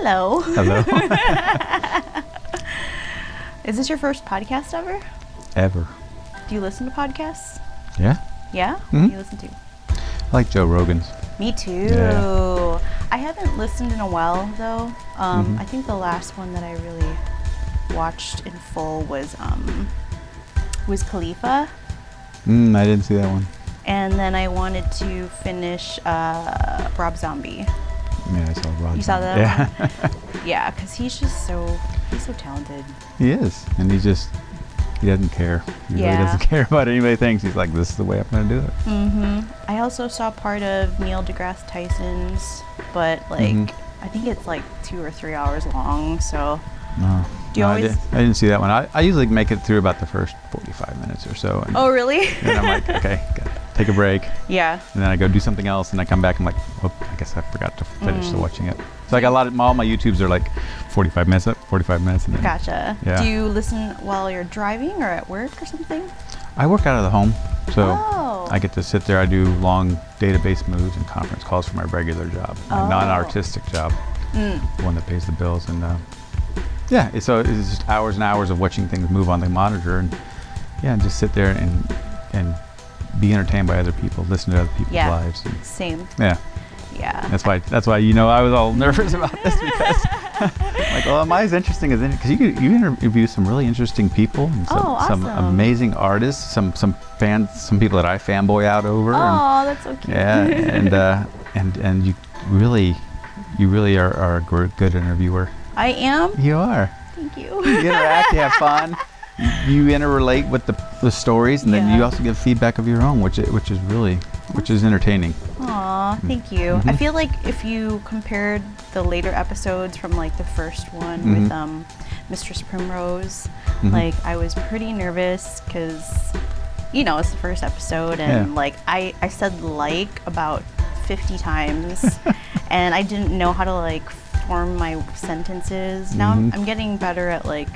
Hello. Hello. Is this your first podcast ever? Ever. Do you listen to podcasts? Yeah. Yeah? Mm-hmm. What do you listen to? I like Joe Rogan's. Me too. Yeah. I haven't listened in a while though. I think the last one that I really watched in full was Khalifa. I didn't see that one. And then I wanted to finish Rob Zombie. Yeah, I saw Rob. You saw that Yeah. one? Yeah, because he's so talented. He is, and he doesn't care. He really doesn't care about what anybody thinks. He's like, this is the way I'm going to do it. I also saw part of Neil deGrasse Tyson's, but I think it's like 2 or 3 hours long. So No. Do you always? I didn't see that one. I usually make it through about the first 45 minutes or so. And Oh, really? then I'm like, okay, gotta take a break. Yeah. And then I go do something else, and I come back and I'm like, whoop, I guess I forgot to finish watching it. So I got all my YouTubes are like 45 minutes up, 45 minutes. And then, Gotcha. Yeah. Do you listen while you're driving or at work or something? I work out of the home, so Oh. I get to sit there. I do long database moves and conference calls for my regular job, my non-artistic job, the one that pays the bills. And yeah, so it's just hours and hours of watching things move on the monitor, and just sit there and be entertained by other people, listen to other people's lives. And, Same. yeah. Yeah. That's why I was all nervous about this, because like, well, am I as interesting as any? Because you interview some really interesting people, and some amazing artists, some fans, some people that I fanboy out over. Oh, that's so cute. Yeah, and you really are a good interviewer. I am. You are. Thank you. You interact, you have fun. You interrelate with the stories, and then you also give feedback of your own, which is entertaining. Aw, thank you. I feel like if you compared the later episodes from like the first one with Mistress Primrose, like I was pretty nervous because, it's the first episode, and like I said like about 50 times, and I didn't know how to like form my sentences. Now I'm getting better at like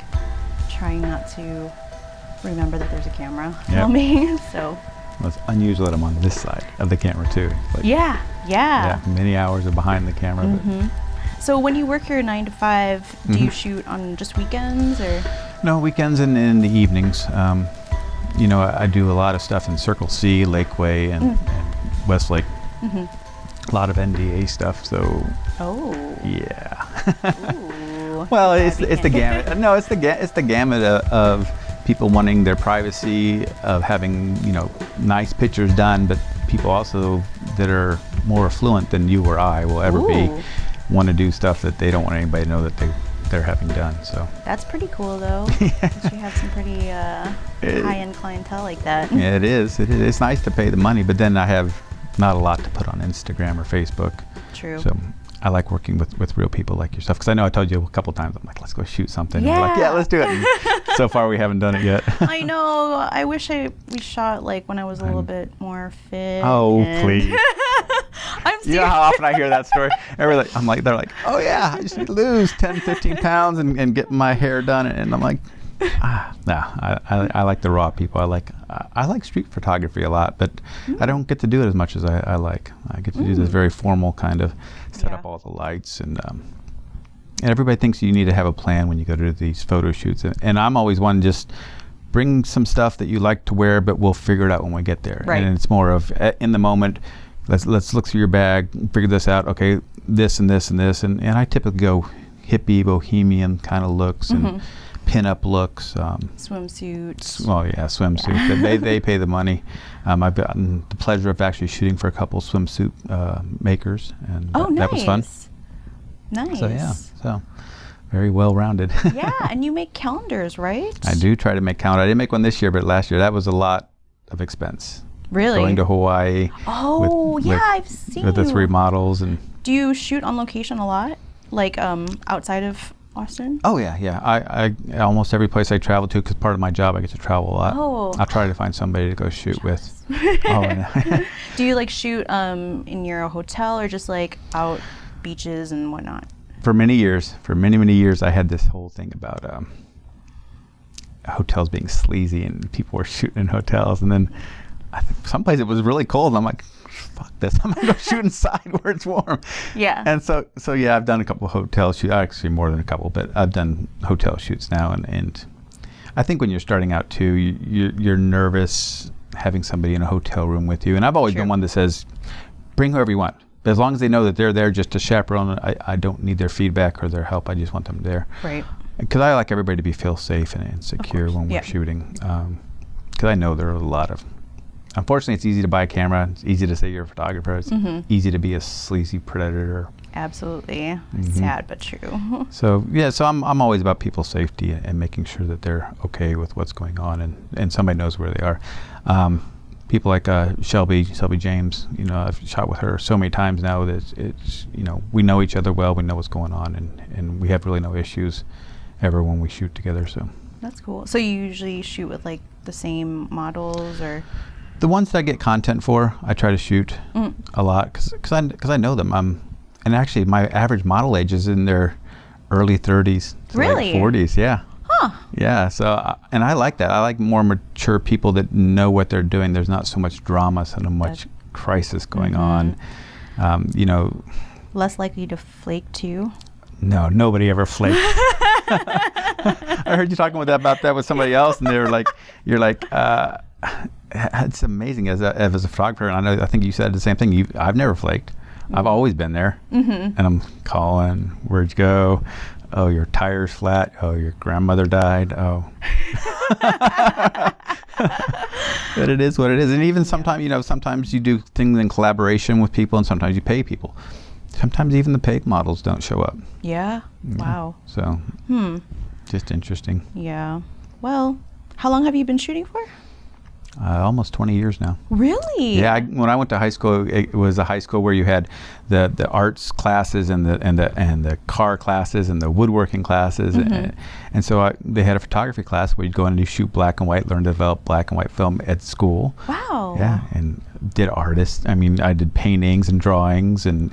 trying not to remember that there's a camera filming. So well, it's unusual that I'm on this side of the camera too. Like, yeah. Many hours of behind the camera. But so when you work your 9 to 5, do you shoot on just weekends or? No, weekends and in the evenings. I do a lot of stuff in Circle C, Lakeway, and Westlake. A lot of NDA stuff. So. Oh. Yeah. Ooh. Well, it's the gamut. No, it's the gamut of people wanting their privacy, of having nice pictures done, but people also that are more affluent than you or I will ever be want to do stuff that they don't want anybody to know that they're having done. So that's pretty cool, though. That you have some pretty high-end clientele like that. Yeah, it is. It's nice to pay the money, but then I have not a lot to put on Instagram or Facebook. True. So I like working with real people like yourself, because I know I told you a couple times, I'm like, let's go shoot something. Yeah. And we're like, yeah, let's do it. And so far we haven't done it yet. I know. I wish we shot like when I was a little bit more fit. Oh, please. I'm serious. You know how often I hear that story? They're like, oh yeah, I just need to lose 10, 15 pounds and get my hair done. And I'm like, no, I like the raw people. I like street photography a lot, but I don't get to do it as much as I like. I get to do this very formal kind of set up all the lights, and everybody thinks you need to have a plan when you go to these photo shoots. And I'm always one, just bring some stuff that you like to wear, but we'll figure it out when we get there. Right. And it's more of in the moment. Let's look through your bag, figure this out. Okay, this and this and this, and I typically go hippie, bohemian kind of looks and pin-up looks. Swimsuits. Well, yeah, swimsuits. They pay the money. I've gotten the pleasure of actually shooting for a couple swimsuit makers, and that was fun. Nice. So yeah, very well-rounded. Yeah, and you make calendars, right? I do try to make calendar. I didn't make one this year, but last year that was a lot of expense. Really? Going to Hawaii. Oh, I've seen with the 3 models. And do you shoot on location a lot, like outside of Austin? Oh yeah. I almost every place I travel to, because part of my job I get to travel a lot. Oh. I'll try to find somebody to go shoot with. Oh. Do you like shoot in your hotel or just like out beaches and whatnot? For many years, I had this whole thing about hotels being sleazy and people were shooting in hotels, and then I think someplace it was really cold, and I'm like, fuck this. I'm gonna go shoot inside where it's warm. Yeah. And so yeah, I've done a couple of hotel shoots. Actually, more than a couple, but I've done hotel shoots now. And I think when you're starting out too, you're nervous having somebody in a hotel room with you. And I've always been one that says, bring whoever you want. But as long as they know that they're there just to chaperone, I don't need their feedback or their help. I just want them there. Right. Because I like everybody to feel safe and secure when we're shooting. Because I know there are a lot of... Unfortunately, it's easy to buy a camera. It's easy to say you're a photographer. It's easy to be a sleazy predator. Absolutely. Sad but true. So I'm always about people's safety and making sure that they're okay with what's going on and somebody knows where they are. People like Shelby James, I've shot with her so many times now that it's we know each other well, we know what's going on, and we have really no issues ever when we shoot together. So that's cool. So you usually shoot with like the same models, or the ones that I get content for, I try to shoot a lot because I know them. And actually my average model age is in their early 30s to really? late 40s. Yeah. Huh. Yeah, so and I like that. I like more mature people that know what they're doing. There's not so much drama, so much crisis going on. Less likely to flake too. No, nobody ever flaked. I heard you talking about that with somebody else, and they were like, "You're like, it's amazing as a photographer." And I think you said the same thing. I've never flaked. I've always been there, and I'm calling. Where'd you go? Oh, your tire's flat. Oh, your grandmother died. Oh. But it is what it is. And even sometimes you do things in collaboration with people, and sometimes you pay people. Sometimes even the paid models don't show up. Yeah. Wow. So, just interesting. Yeah. Well, how long have you been shooting for? Almost 20 years now. Really? Yeah. When I went to high school, it was a high school where you had the arts classes and the car classes and the woodworking classes, and so they had a photography class where you'd go in and shoot black and white, learn to develop black and white film at school. Wow. Yeah, and did artists. I mean, I did paintings and drawings and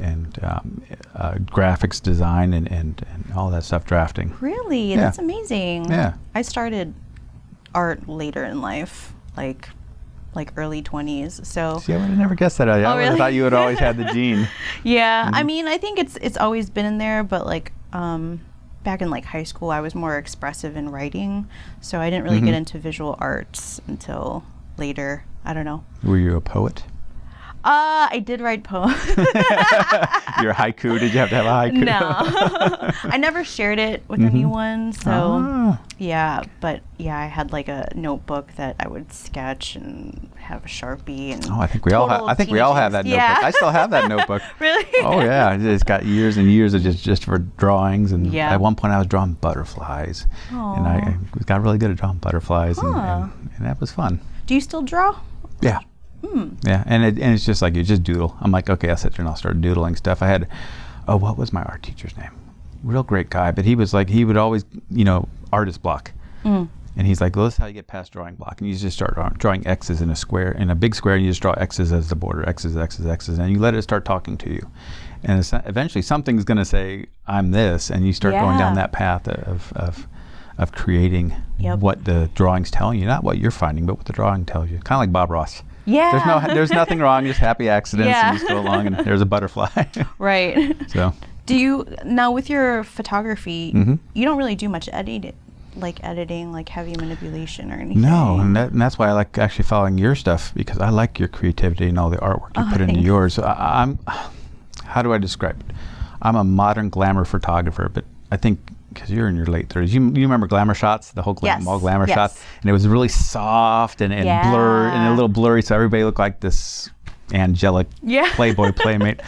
graphics design and all that stuff, drafting. Really? Yeah. That's amazing. Yeah. I started art later in life. Like early 20s. So see, I would have never guessed that. I would have thought you had always had the gene. Yeah, I mean, I think it's always been in there, but like back in like high school, I was more expressive in writing, so I didn't really get into visual arts until later. I don't know. Were you a poet? I did write poems. Your haiku? Did you have to have a haiku? No. I never shared it with anyone, so yeah, but yeah, I had like a notebook that I would sketch and have a Sharpie and I think we all have that notebook. I still have that notebook. Really? Oh yeah, it's got years and years of just for drawings, and at one point I was drawing butterflies. And I got really good at drawing butterflies, and that was fun. Do you still draw? Yeah. Yeah, and it's just like you just doodle. I'm like, okay, I'll sit there and I'll start doodling stuff. I had, what was my art teacher's name? Real great guy, but he was like, he would always, artist block. And he's like, well, this is how you get past drawing block. And you just start drawing X's in a big square, and you just draw X's as the border, X's, X's, X's, and you let it start talking to you. And eventually something's going to say, I'm this, and you start going down that path of creating what the drawing's telling you, not what you're finding, but what the drawing tells you. Kind of like Bob Ross. Yeah. There's nothing wrong, just happy accidents, and you just go along, and there's a butterfly. Right. So. Do you, now with your photography, you don't really do much editing, like heavy manipulation or anything? No, and that's why I like actually following your stuff, because I like your creativity and all the artwork you put into yours. So I'm, how do I describe it? I'm a modern glamour photographer, but I think, because you're in your late 30s, you remember glamour shots, the whole mall glamour shots, and it was really soft and blurred and a little blurry, so everybody looked like this angelic Playboy playmate.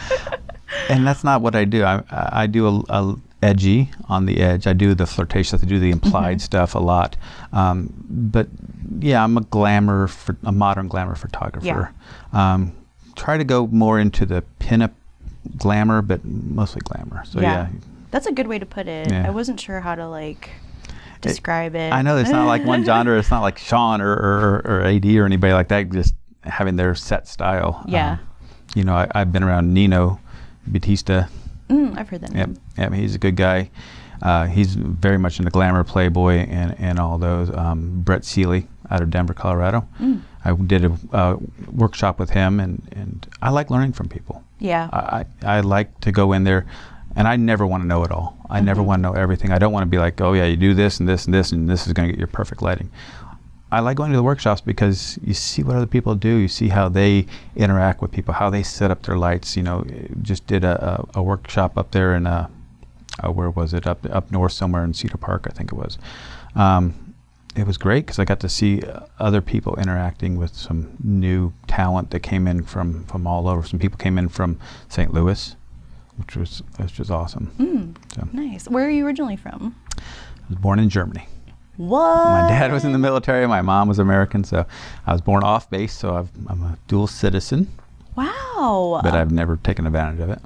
And that's not what I do. I do a edgy on the edge. I do the flirtatious. I do the implied stuff a lot. But yeah, I'm a modern glamour photographer. Try to go more into the pinup glamour, but mostly glamour. So yeah. That's a good way to put it. I wasn't sure how to describe it. I know it's not like one genre. It's not like Sean or AD or anybody like that just having their set style. Yeah. I've been around Nino Batista. I've heard that name. Yep, he's a good guy. He's very much into glamour, Playboy, and all those. Brett Seeley out of Denver, Colorado. I did a workshop with him, and I like learning from people. Yeah. I like to go in there, and I never want to know it all. I never want to know everything. I don't want to be like, oh yeah, you do this and this and this, and this is going to get your perfect lighting. I like going to the workshops because you see what other people do. You see how they interact with people, how they set up their lights. You know, just did a workshop up there in where was it? Up north somewhere in Cedar Park, I think it was. It was great because I got to see other people interacting with some new talent that came in from all over. Some people came in from St. Louis, which was awesome. So, nice. Where are you originally from? I was born in Germany. What? My dad was in the military. My mom was American, so I was born off base. So I'm a dual citizen. Wow. But I've never taken advantage of it.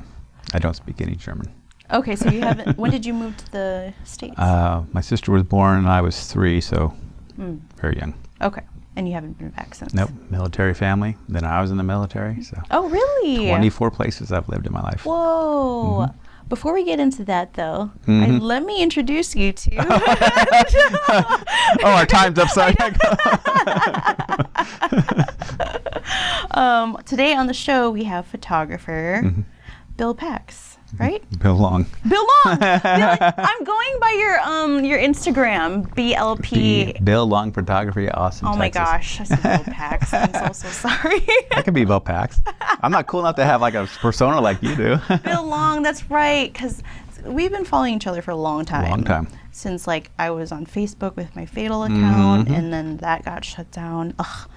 I don't speak any German. Okay, so you haven't. When did you move to the States? My sister was born and I was 3, so very young. Okay, and you haven't been back since? Nope, military family. Then I was in the military, so. Oh, really? 24 places I've lived in my life. Whoa. Before we get into that, though, let me introduce you to. Oh, our time's up. Sorry. Today on the show, we have photographer Bill Pax, right? Bill Long. Bill Long. I'm going by your Instagram, BLP. Bill Long Photography, Austin, Oh my Texas. gosh, I said Bill Pax. I'm so sorry. I can be Bill Pax. I'm not cool enough to have like a persona like you do. Bill Long, that's right, because we've been following each other for a long time. Long time. Since like I was on Facebook with my Fatal account, and then that got shut down. Ugh.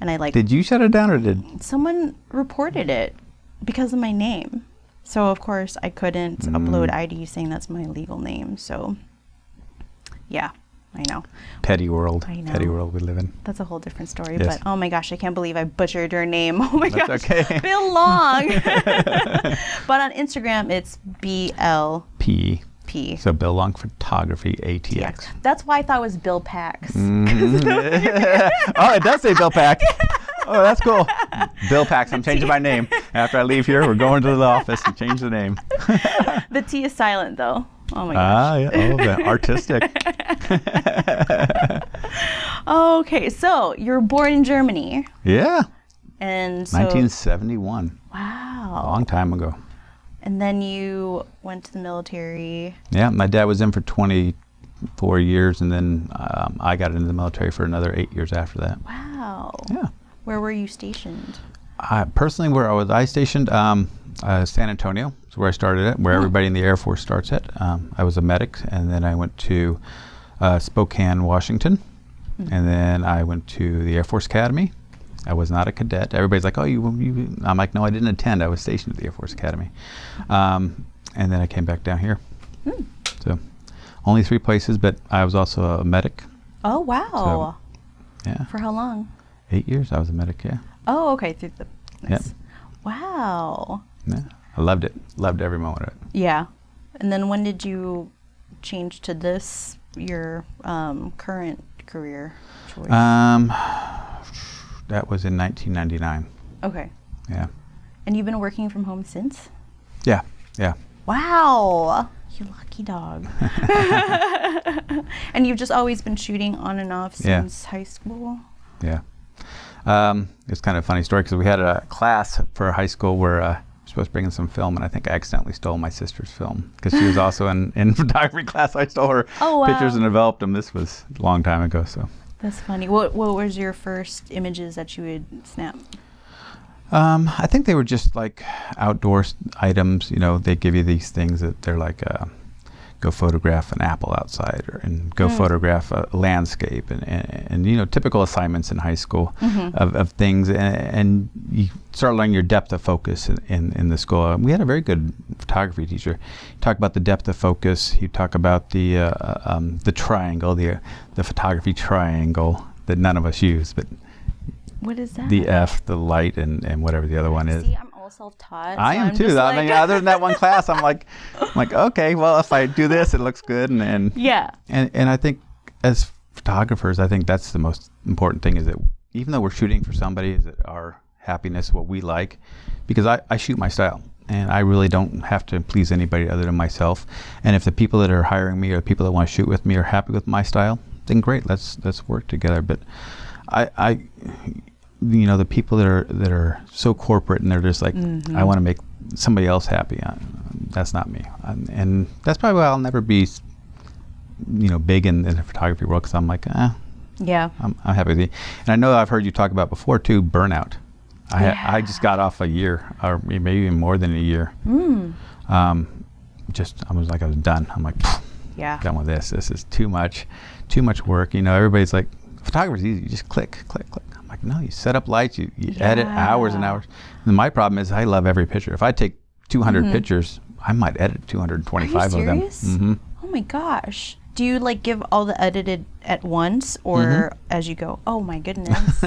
And I like. Did you shut it down or did? Someone reported it because of my name. So of course I couldn't upload ID saying that's my legal name. So yeah, I know. Petty world. I know. Petty world we live in. That's a whole different story. Yes. But oh my gosh, I can't believe I butchered your name. Oh my That's gosh. okay. Bill Long. But on Instagram it's BLP. So Bill Long Photography, ATX. That's why I thought it was Bill Pax. Oh, it does say Bill Pax. Oh, that's cool. Bill Pax. I'm changing my name. After I leave here, we're going to the office and change the name. The T is silent, though. Oh my gosh. Yeah. Oh, the artistic. Okay, so you're born in Germany. Yeah. And so 1971. Wow. A long time ago. And then you went to the military. Yeah, my dad was in for 24 years, and then I got into the military for another 8 years after that. Wow. Yeah. Where were you stationed? Personally, where was I stationed? San Antonio is where I started at, where everybody in the Air Force starts at. I was a medic, and then I went to Spokane, Washington, and then I went to the Air Force Academy. I was not a cadet. Everybody's like, oh, you. I'm like, no, I didn't attend. I was stationed at the Air Force Academy. And then I came back down here. So only 3 places, but I was also a medic. Oh, wow. So, yeah. For how long? 8 years I was a medic, yeah. Oh, okay. Through the. Nice. Yep. Wow. Yeah. I loved it. Loved every moment of it. Yeah. And then when did you change to this, your current career choice? That was in 1999. Okay. Yeah. And you've been working from home since? Yeah. Yeah. Wow. You lucky dog. And you've just always been shooting on and off since high school? Yeah. It's kind of a funny story because we had a class for high school where we're supposed to bring in some film, and I think I accidentally stole my sister's film because she was also in photography class. I stole her pictures and developed them. This was a long time ago, so. That's funny. What was your first images that you would snap? I think they were just like outdoor items. You know, they give you these things that they're like, go photograph an apple outside, and go photograph a landscape, and you know, typical assignments in high school of things, and you start learning your depth of focus in the school. And we had a very good photography teacher. He talked about the depth of focus. He talked about the triangle, the photography triangle that none of us use, but. What is that? The F, the light, and whatever the other one is. See, I'm all self-taught. I am too. I mean, other than that one class, I'm like, okay, well, if I do this, it looks good, and yeah. And I think as photographers, I think that's the most important thing, is that even though we're shooting for somebody, is that our happiness, what we like, because I shoot my style, and I really don't have to please anybody other than myself. And if the people that are hiring me or the people that want to shoot with me are happy with my style, then great, let's work together. But the people that are so corporate and they're just like, I want to make somebody else happy. That's not me. And that's probably why I'll never be, big in the photography world, because I'm like, yeah, I'm happy with you. And I know I've heard you talk about before too, burnout. I just got off a year, or maybe even more than a year. I was done. I'm like, done with this. This is too much work. Everybody's like, photography's easy. You just click. I'm like, no, you set up lights, you edit hours and hours. And my problem is I love every picture. If I take 200 pictures, I might edit 225 of them. Mm-hmm. Oh my gosh. Do you give all the edited at once, or as you go? Oh my goodness.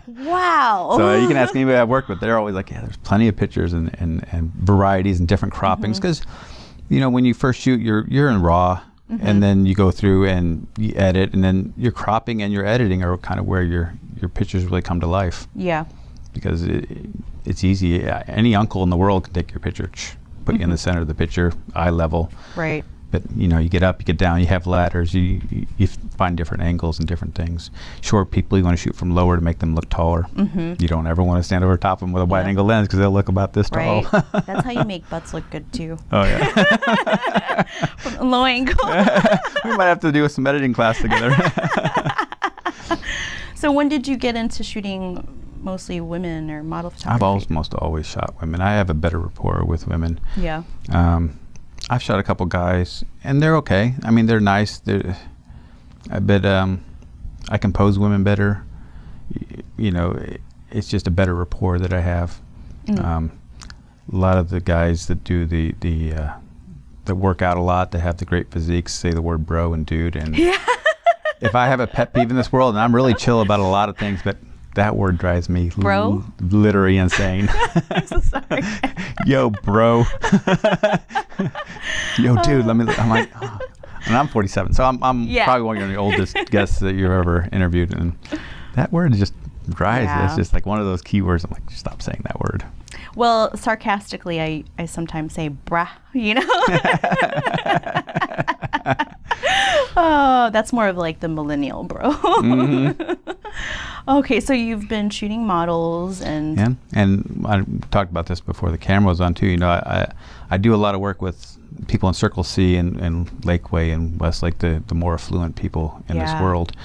Wow. So you can ask anybody I've worked with. They're always like, there's plenty of pictures and varieties and different croppings. Because, when you first shoot, you're in RAW, and then you go through and you edit, and then your cropping and your editing are kind of where your pictures really come to life. Yeah. Because it's easy. Any uncle in the world can take your picture, put you in the center of the picture, eye level. Right. But you get up, you get down, you have ladders, you find different angles and different things. Short people, you want to shoot from lower to make them look taller. You don't ever want to stand over top of them with a wide angle lens, because they'll look about this tall. Right. That's how you make butts look good too. Oh yeah. From a low angle. We might have to do some editing class together. So when did you get into shooting mostly women or model photography? I've almost always shot women. I have a better rapport with women. Yeah. I've shot a couple guys, and they're okay. I mean, they're nice. They're a bit. I can pose women better. It's just a better rapport that I have. A lot of the guys that do that work out a lot, that have the great physiques, say the word bro and dude. And if I have a pet peeve in this world, and I'm really chill about a lot of things, but that word drives me literally insane. I'm so sorry. Yo, bro. Yo, dude. I'm like, and I'm 47, so I'm probably one of the oldest guests that you've ever interviewed, and that word just drives. It's just like one of those keywords. I'm like, stop saying that word. Well, sarcastically, I sometimes say brah. Oh, that's more of like the millennial bro. Okay, so you've been shooting models and I talked about this before the camera was on too. I do a lot of work with people in Circle C and Lakeway and Westlake, the more affluent people in this world,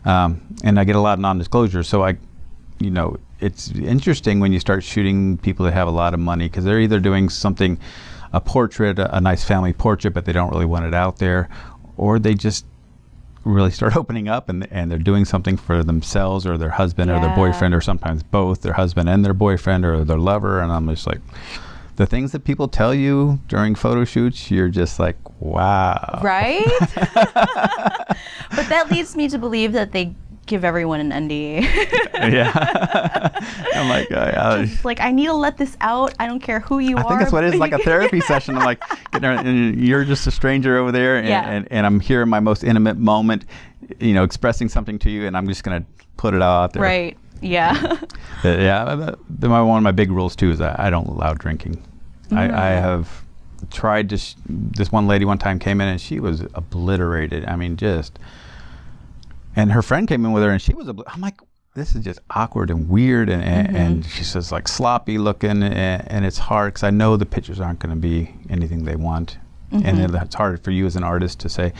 and I get a lot of non-disclosure. So it's interesting when you start shooting people that have a lot of money, because they're either doing something, a portrait, a nice family portrait, but they don't really want it out there, or they just really start opening up and they're doing something for themselves or their husband or their boyfriend, or sometimes both, their husband and their boyfriend or their lover. And I'm just like, the things that people tell you during photo shoots, you're just like, wow. Right? But that leads me to believe that they give everyone an NDA. I'm like, just like, I need to let this out. I don't care who you are. I think that's what it is, like a therapy session. I'm like, and you're just a stranger over there, and I'm here in my most intimate moment, expressing something to you, and I'm just going to put it out there. Right. Yeah. One of my big rules too is I don't allow drinking. I have tried to. This one lady one time came in and she was obliterated. I mean, just. And her friend came in with her, and she was. I'm like, this is just awkward and weird, and she says like sloppy looking, and it's hard because I know the pictures aren't going to be anything they want, and it's hard for you as an artist to say,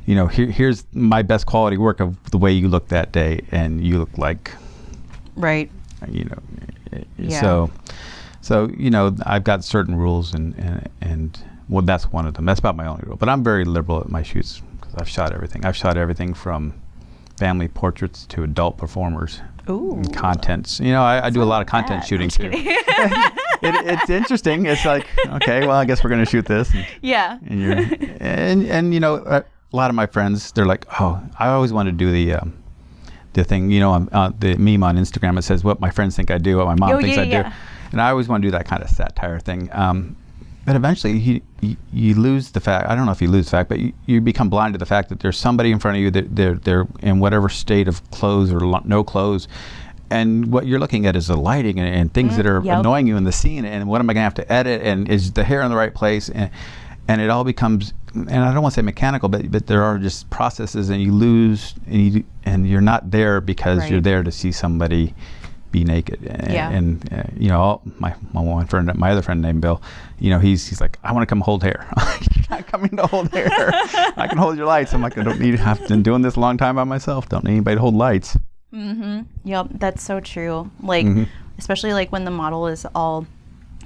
here's my best quality work of the way you look that day, and you look like. Right. So I've got certain rules, and well, that's one of them. That's about my only rule. But I'm very liberal at my shoots because I've shot everything. I've shot everything from family portraits to adult performers. Ooh. And contents. I do a lot of content shooting too. It's interesting. It's like, okay, well, I guess we're going to shoot this. And a lot of my friends, they're like, oh, I always wanted to do the thing, the meme on Instagram. It says what my friends think I do, what my mom thinks I do. And I always want to do that kind of satire thing. But eventually you lose the fact. I don't know if you lose the fact, but you become blind to the fact that there's somebody in front of you that they're in whatever state of clothes or no clothes, and what you're looking at is the lighting and things that are annoying you in the scene, and what am I going to have to edit, and is the hair in the right place, and it all becomes, and I don't want to say mechanical, but there are just processes, and you lose, and you're not there because you're there to see somebody be naked. Yeah. And you know, my one friend, my other friend named Bill, you know, he's like, I want to come hold hair. You're not coming to hold hair. I can hold your lights. I'm like, I don't need. I've been doing this a long time by myself. Don't need anybody to hold lights. Yep, that's so true. Like, especially like when the model is all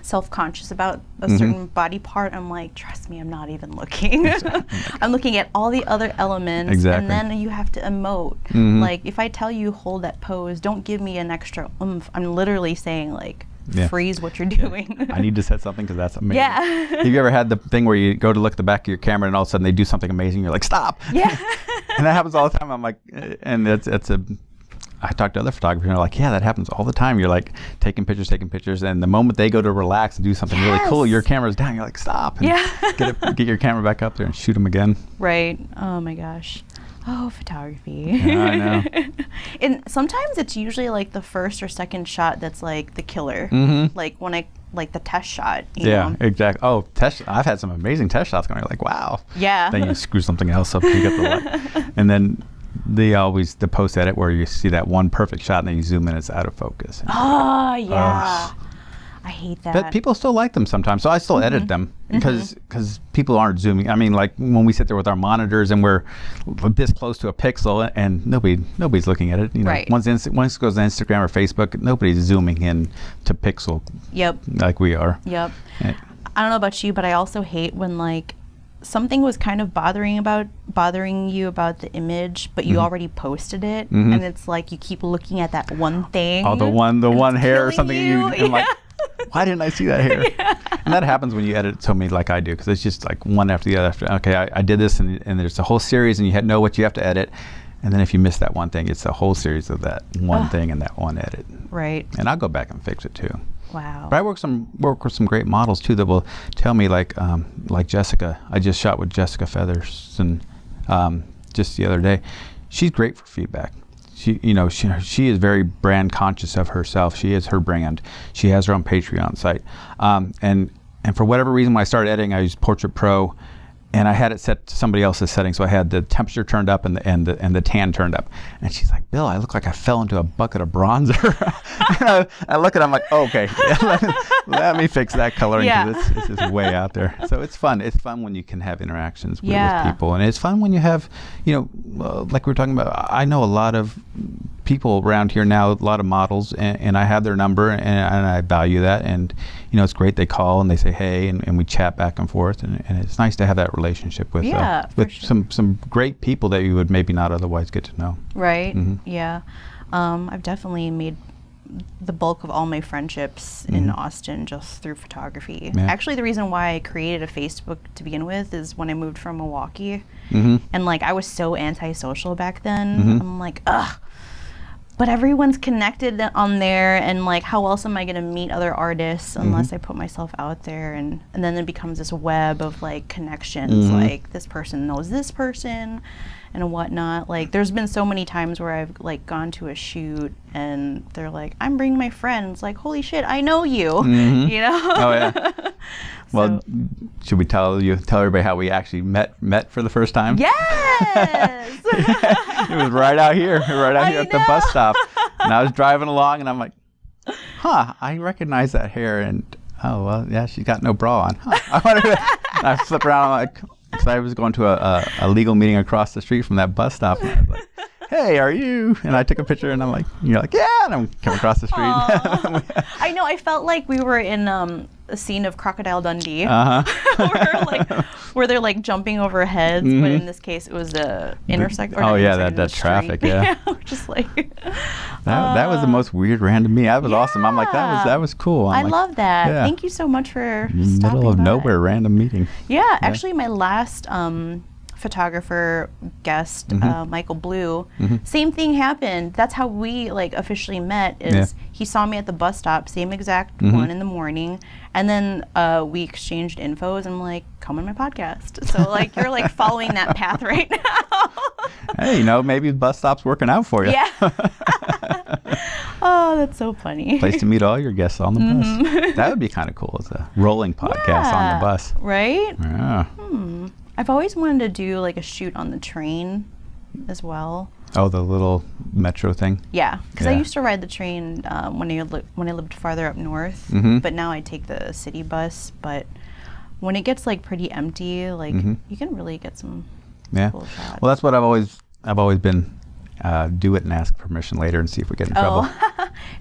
self-conscious about a certain body part, I'm like, trust me, I'm not even looking. I'm looking at all the other elements. Exactly. And then you have to emote. Like, if I tell you hold that pose, don't give me an extra oomph. I'm literally saying, like, freeze what you're doing. I need to set something because that's amazing. Yeah. Have you ever had the thing where you go to look at the back of your camera and all of a sudden they do something amazing, you're like, stop. Yeah. And that happens all the time. I'm like, and I talk to other photographers and they're like, yeah, that happens all the time. You're like taking pictures, and the moment they go to relax and do something really cool, your camera's down. You're like, stop, and get your camera back up there and shoot them again. Right. Oh my gosh. Oh, photography. Yeah, I know. And sometimes it's usually like the first or second shot that's like the killer. Like when like the test shot. You know? Exactly. Oh, I've had some amazing test shots going. You're like, wow. Yeah. Then you screw something else up to get the light. And then the post edit where you see that one perfect shot and then you zoom in, it's out of focus. Oh, yeah. I hate that. But people still like them sometimes, so I still edit them because people aren't zooming. I mean, like when we sit there with our monitors and we're this close to a pixel and nobody's looking at it. You know, right. Once it goes to Instagram or Facebook, nobody's zooming in to pixel. Yep. Like we are. Yep. I don't know about you, but I also hate when like something was kind of bothering you about the image, but you already posted it, and it's like you keep looking at that one thing. Oh, the one hair or something. I'm like, why didn't I see that hair? Yeah. And that happens when you edit so many like I do, because it's just like one after the other. Okay, I did this, and there's a whole series, and you know what you have to edit. And then if you miss that one thing, it's a whole series of that one thing and that one edit. Right. And I'll go back and fix it too. Wow. But I work with some great models too that will tell me like Jessica. I just shot with Jessica Featherston just the other day. She's great for feedback. She is very brand conscious of herself. She is her brand. She has her own Patreon site. And for whatever reason, when I started editing, I used Portrait Pro, and I had it set to somebody else's setting, so I had the temperature turned up and the tan turned up. And she's like, Bill, I look like I fell into a bucket of bronzer. And I look at it, I'm like, oh, okay, let me fix that coloring, because it's just way out there. So it's fun. It's fun when you can have interactions with people, and it's fun when you have, like we were talking about. I know a lot of people around here now, a lot of models, and I have their number, and I value that. And it's great. They call and they say hey, and we chat back and forth, and it's nice to have that relationship with some great people that you would maybe not otherwise get to know. Right. Yeah. I've definitely made the bulk of all my friendships in Austin just through photography. Yeah. Actually, the reason why I created a Facebook to begin with is when I moved from Milwaukee, and like I was so antisocial back then. I'm like, ugh. But everyone's connected on there, and like, how else am I gonna meet other artists unless I put myself out there? And then it becomes this web of like connections. Like this person knows this person, and whatnot. Like, there's been so many times where I've like gone to a shoot, and they're like, "I'm bringing my friends." Like, holy shit, I know you. You know? Oh yeah. Well, should we tell everybody how we actually met for the first time? Yes. It was right out here at the bus stop. And I was driving along, and I'm like, I recognize that hair. And oh well, yeah, she's got no bra on. And I flip around, I'm like, because I was going to a legal meeting across the street from that bus stop, and I was like, hey, are you? And I took a picture, and I'm like, you're like, yeah, and I'm coming across the street. I know, I felt like we were in a scene of Crocodile Dundee, where they're like jumping over heads, but in this case it was the intersection. Oh yeah, that traffic, yeah. Just like that was the most weird random meeting. That was awesome. I'm like, that was cool. I love that. Yeah. Thank you so much for stopping middle of by. Nowhere random meeting. Yeah, actually my last photographer guest, Michael Blue, same thing happened. That's how we like officially met, is he saw me at the bus stop, same exact one in the morning, and then we exchanged infos, and I'm like, come on my podcast. So like you're like following that path right now. Hey, maybe the bus stop's working out for you. Yeah. Oh, that's so funny. Place to meet all your guests on the bus. That would be kind of cool, as a rolling podcast on the bus. Right? Yeah. I've always wanted to do like a shoot on the train as well. Oh, the little metro thing. Yeah, because I Yeah. used to ride the train when I lived farther up north, Mhm. but now I take the city bus. But when it gets like pretty empty, like you can really get some Yeah. cool shots. Well, that's what I've always been. Do it and ask permission later and see if we get in trouble.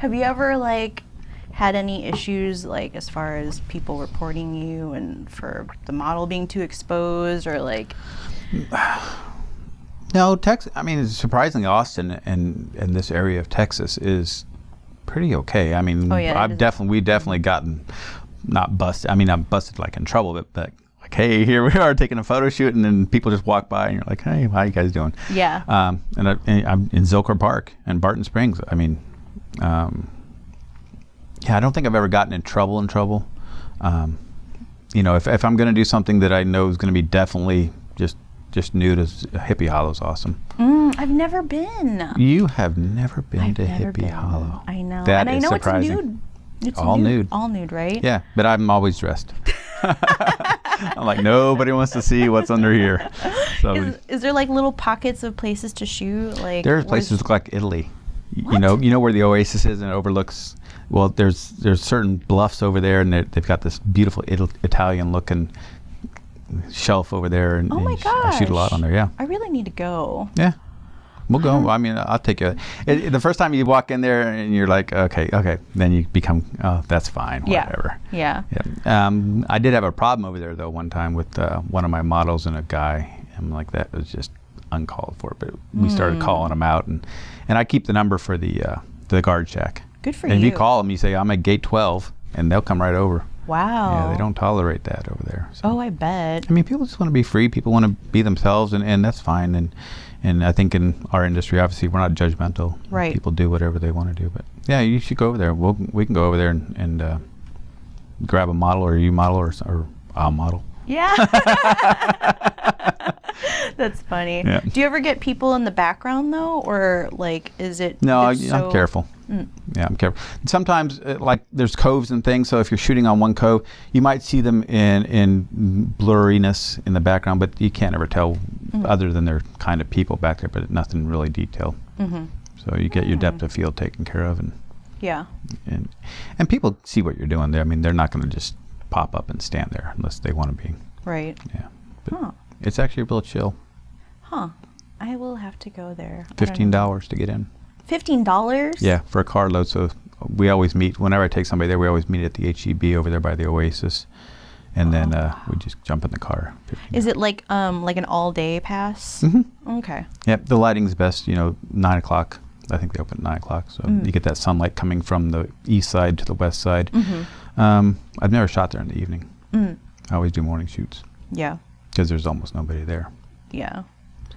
Have you ever like had any issues like as far as people reporting you and for the model being too exposed or like? No, Texas. I mean, surprisingly, Austin and this area of Texas is pretty okay. I mean, Oh, yeah, we've definitely gotten not busted. I mean, not busted like in trouble, but like, hey, here we are taking a photo shoot, and then people just walk by, and you're like, hey, how you guys doing? Yeah. And I'm in Zilker Park and Barton Springs. I mean, yeah, I don't think I've ever gotten in trouble. You know, if I'm going to do something that I know is going to be definitely just nude, as Hippie Hollow is awesome. I've never been. You have never been I've to never Hippie been. Hollow. I know. That and I is know surprising. it's a nude. It's All nude. All nude, right? Yeah, but I'm always dressed. I'm like, nobody wants to see what's under here. So Is there like little pockets of places to shoot? Like there's places that look like Italy. You What? know where the Oasis is and it overlooks. Well, there's certain bluffs over there, and they've got this beautiful Italian looking shelf over there, and, Oh my I shoot a lot gosh. on there. Yeah, I really need to go. yeah. We'll go. I mean, I'll take you. The first time you walk in there and you're like, okay, then you become, oh, that's fine, whatever. Yeah. Yeah. I did have a problem over there though one time with one of my models and a guy. I'm like, that was just uncalled for. But we started calling them out, and I keep the number for the guard shack. Good for and you. if you call them, you say I'm at gate 12, and they'll come right over. Wow. Yeah, they don't tolerate that over there. So. Oh, I bet. I mean, people just want to be free. People want to be themselves, and that's fine. And I think in our industry, obviously, we're not judgmental. Right. People do whatever they want to do. But yeah, you should go over there. We can go over there and grab a model, or you model, or I'll model. Yeah. That's funny. Yeah. Do you ever get people in the background though, or like is it? No, I'm so- careful. Yeah, I'm careful. Sometimes, like, there's coves and things, so if you're shooting on one cove, you might see them in blurriness in the background, but you can't ever tell other than they're kind of people back there, but nothing really detailed. So you get your depth of field taken care of, Yeah. and people see what you're doing there. I mean, they're not going to just pop up and stand there unless they want to be. Right. Yeah. But Huh. it's actually real chill. Huh. I will have to go there. I don't know. $15 to get in. $15? Yeah, for a carload. So we always meet, whenever I take somebody there, we always meet at the HEB over there by the Oasis. And then we just jump in the car. Is it like an all day pass? Okay. Yep, the lighting's best, 9 o'clock. I think they open at 9 o'clock. So you get that sunlight coming from the east side to the west side. I've never shot there in the evening. I always do morning shoots Yeah. because there's almost nobody there. Yeah.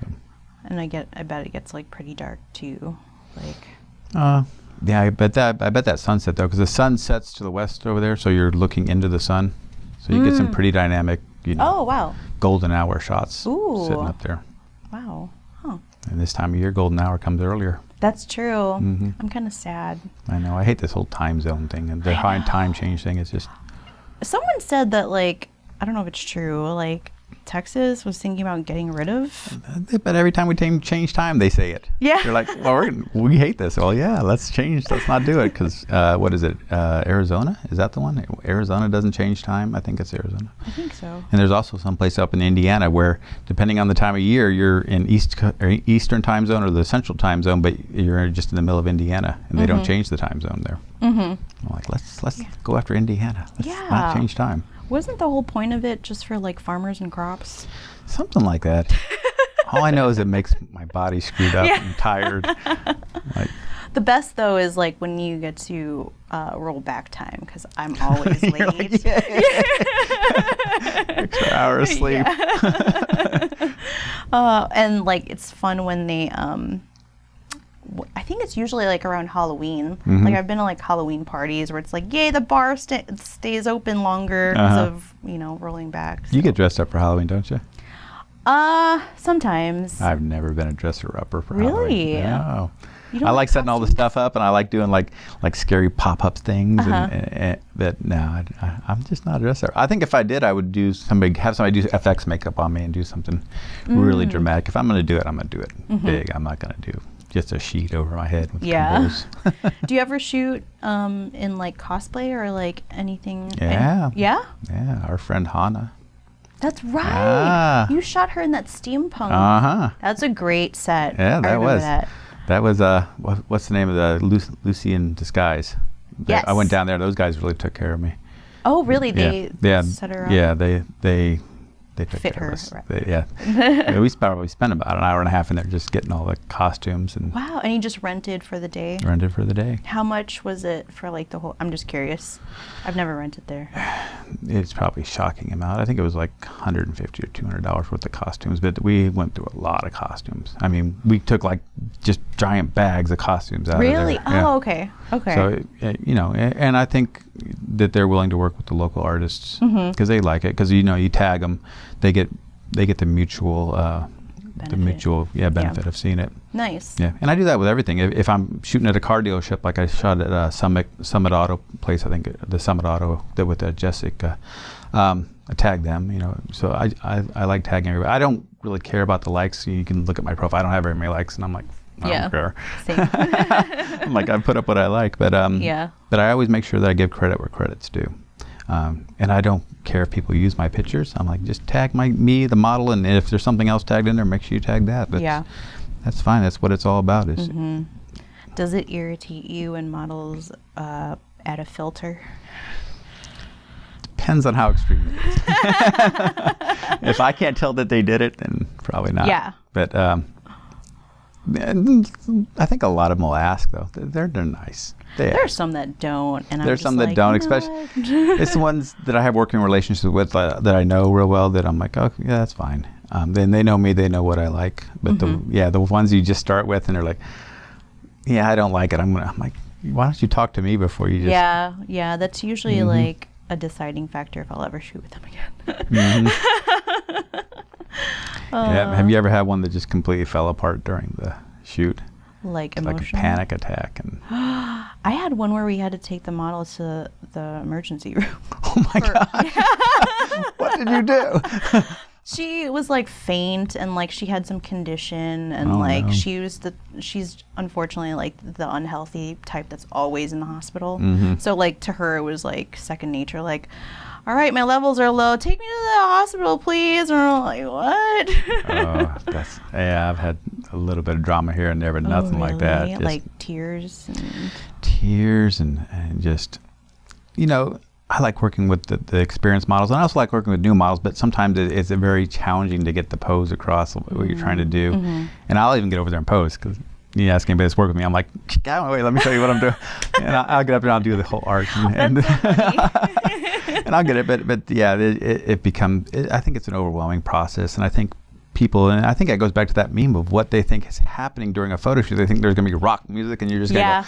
So. And I bet it gets like pretty dark too. Like. Yeah, I bet that sunset though, because the sun sets to the west over there, so you're looking into the sun, so you get some pretty dynamic, Oh wow. golden hour shots Ooh. sitting up there. Wow. Huh. And this time of year, golden hour comes earlier. That's true. I'm kind of sad. I know. I hate this whole time zone thing and the high time change thing. It's just. Someone said that like I don't know if it's true. Like Texas was thinking about getting rid of. But every time we change time, they say it. Yeah. They're like, well, we hate this. Well, yeah, let's change. Let's not do it because what is it? Arizona? Is that the one? Arizona doesn't change time. I think it's Arizona. I think so. And there's also some place up in Indiana where, depending on the time of year, you're in Eastern time zone or the Central time zone, but you're just in the middle of Indiana, and they don't change the time zone there. I'm like, let's go after Indiana. Let's not change time. Wasn't the whole point of it just for like farmers and crops? Something like that. All I know is it makes my body screwed up and tired. Like, The best though is like when you get to roll back time because I'm always late. you're like, extra hour of sleep. And like it's fun when they I think it's usually like around Halloween. Like I've been to like Halloween parties where it's like, yay, the bar stays open longer because of rolling back. You get dressed up for Halloween, don't you? Sometimes. I've never been a dresser upper for Really? Halloween. No. You don't I like setting all the costumes? stuff up, and I like doing like scary pop-up things. Uh-huh. But no, I'm just not a dresser. I think if I did, I would have somebody do FX makeup on me and do something really dramatic. If I'm going to do it, I'm going to do it big. I'm not going to do just a sheet over my head with controls. Do you ever shoot in like cosplay or like anything? Yeah. Yeah? Yeah, our friend Hannah. That's right. Ah. You shot her in that steampunk. Uh-huh. That's a great set. Yeah, I remember that. That was what's the name of the Lucy in Disguise? Yes. I went down there. Those guys really took care of me. Oh, really? They set her up? Yeah, they took Fit care her. of us. Right. Yeah, we spent about an hour and a half in there just getting all the costumes and Wow, and you just rented for the day? rented for the day. How much was it for like the whole? I'm just curious. I've never rented there. It's probably a shocking amount. I think it was like $150 or $200 worth of costumes, but we went through a lot of costumes. I mean, we took like just giant bags of costumes out Really? of there. Oh, okay. Okay. So, and I think that they're willing to work with the local artists because they like it. Because you tag them, they get the mutual benefit of seeing it. Nice. Yeah, and I do that with everything. If I'm shooting at a car dealership, like I shot at Summit Auto place, I think the Summit Auto with Jessica, I tag them. So I like tagging everybody. I don't really care about the likes. You can look at my profile. I don't have very many likes, and I'm like, I don't care. Same. I'm like, I put up what I like, but but I always make sure that I give credit where credit's due. And I don't care if people use my pictures. I'm like, just tag me, the model, and if there's something else tagged in there, make sure you tag that. That's fine. That's what it's all about. Is Does it irritate you when models add a filter? Depends on how extreme it is. If I can't tell that they did it, then probably not. Yeah. But I think a lot of them will ask, though. They're nice. There are some that don't, and there's some that don't, especially it's the ones that I have working relationships with that I know real well. That I'm like, oh yeah, that's fine. Then they know me, they know what I like. But the ones you just start with and they're like, yeah, I don't like it. I'm like, why don't you talk to me before you just? Yeah. That's usually like a deciding factor if I'll ever shoot with them again. Have you ever had one that just completely fell apart during the shoot? Like a panic attack and I had one where we had to take the model to the emergency room. Oh my god. What did you do? She was like faint and like she had some condition and she's unfortunately like the unhealthy type that's always in the hospital. So like to her it was like second nature, like, all right, my levels are low, take me to the hospital please. And I'm like, what? I've had a little bit of drama here and there, but nothing like that. Just like tears and just I like working with the experienced models, and I also like working with new models, but sometimes it's very challenging to get the pose across what you're trying to do. And I'll even get over there and pose, because you ask anybody that's worked with me, I'm like, wait, let me show you what I'm doing. And I'll get up and I'll do the whole arc. And I'll get it, but yeah, it becomes, I think it's an overwhelming process, and I think people, and I think it goes back to that meme of what they think is happening during a photo shoot. They think there's going to be rock music and you're just going to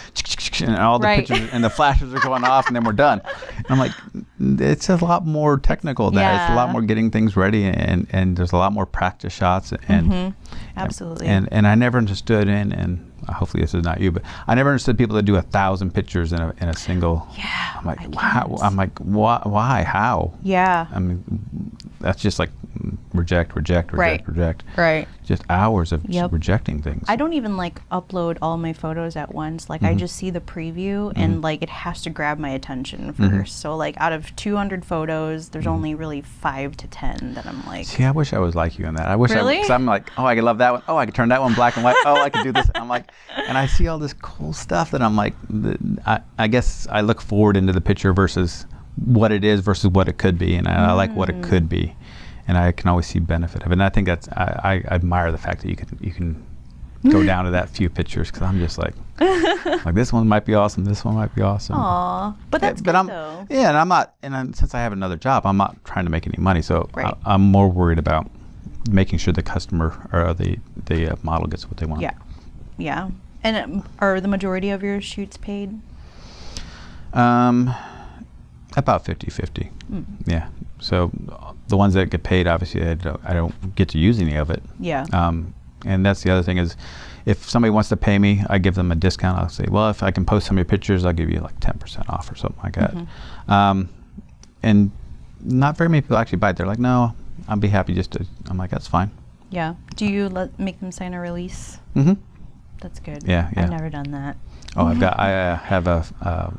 go, and all the pictures and the flashes are going off and then we're done. And I'm like, it's a lot more technical than that. It's a lot more getting things ready, and there's a lot more practice shots. And absolutely. And I never understood, and hopefully this is not you, but I never understood people that do 1,000 pictures in a single. Yeah. I'm like, wow. I'm like, why? How? Yeah. I mean, that's just like reject. Right. Just hours of just rejecting things. I don't even like upload all my photos at once. Like I just see the preview and like it has to grab my attention first. So like out of 200 photos, there's only really 5 to 10 that I'm like. See, I wish I was like you in that. I wish because I'm like, oh, I could love that one. Oh, I could turn that one black and white. Oh, I could do this. I'm like, and I see all this cool stuff that I'm like, I guess I look forward into the picture versus what it is versus what it could be, and I like what it could be, and I can always see benefit of it. And I think that's I admire the fact that you can go down to that few pictures, because I'm just like this one might be awesome, this one might be awesome. Aw, but that's good though. Yeah, and I'm not, since I have another job, I'm not trying to make any money, so I'm more worried about making sure the customer or the model gets what they want. Yeah. And are the majority of your shoots paid? About 50-50. So the ones that get paid, obviously I don't get to use any of it. Yeah. And that's the other thing is, if somebody wants to pay me, I give them a discount. I'll say, well, if I can post some of your pictures, I'll give you like 10% off or something like that. And not very many people actually buy it. They're like, no, I'll be happy just to. I'm like, that's fine. Yeah. Do you make them sign a release? That's good. Yeah. I've never done that. Oh, I have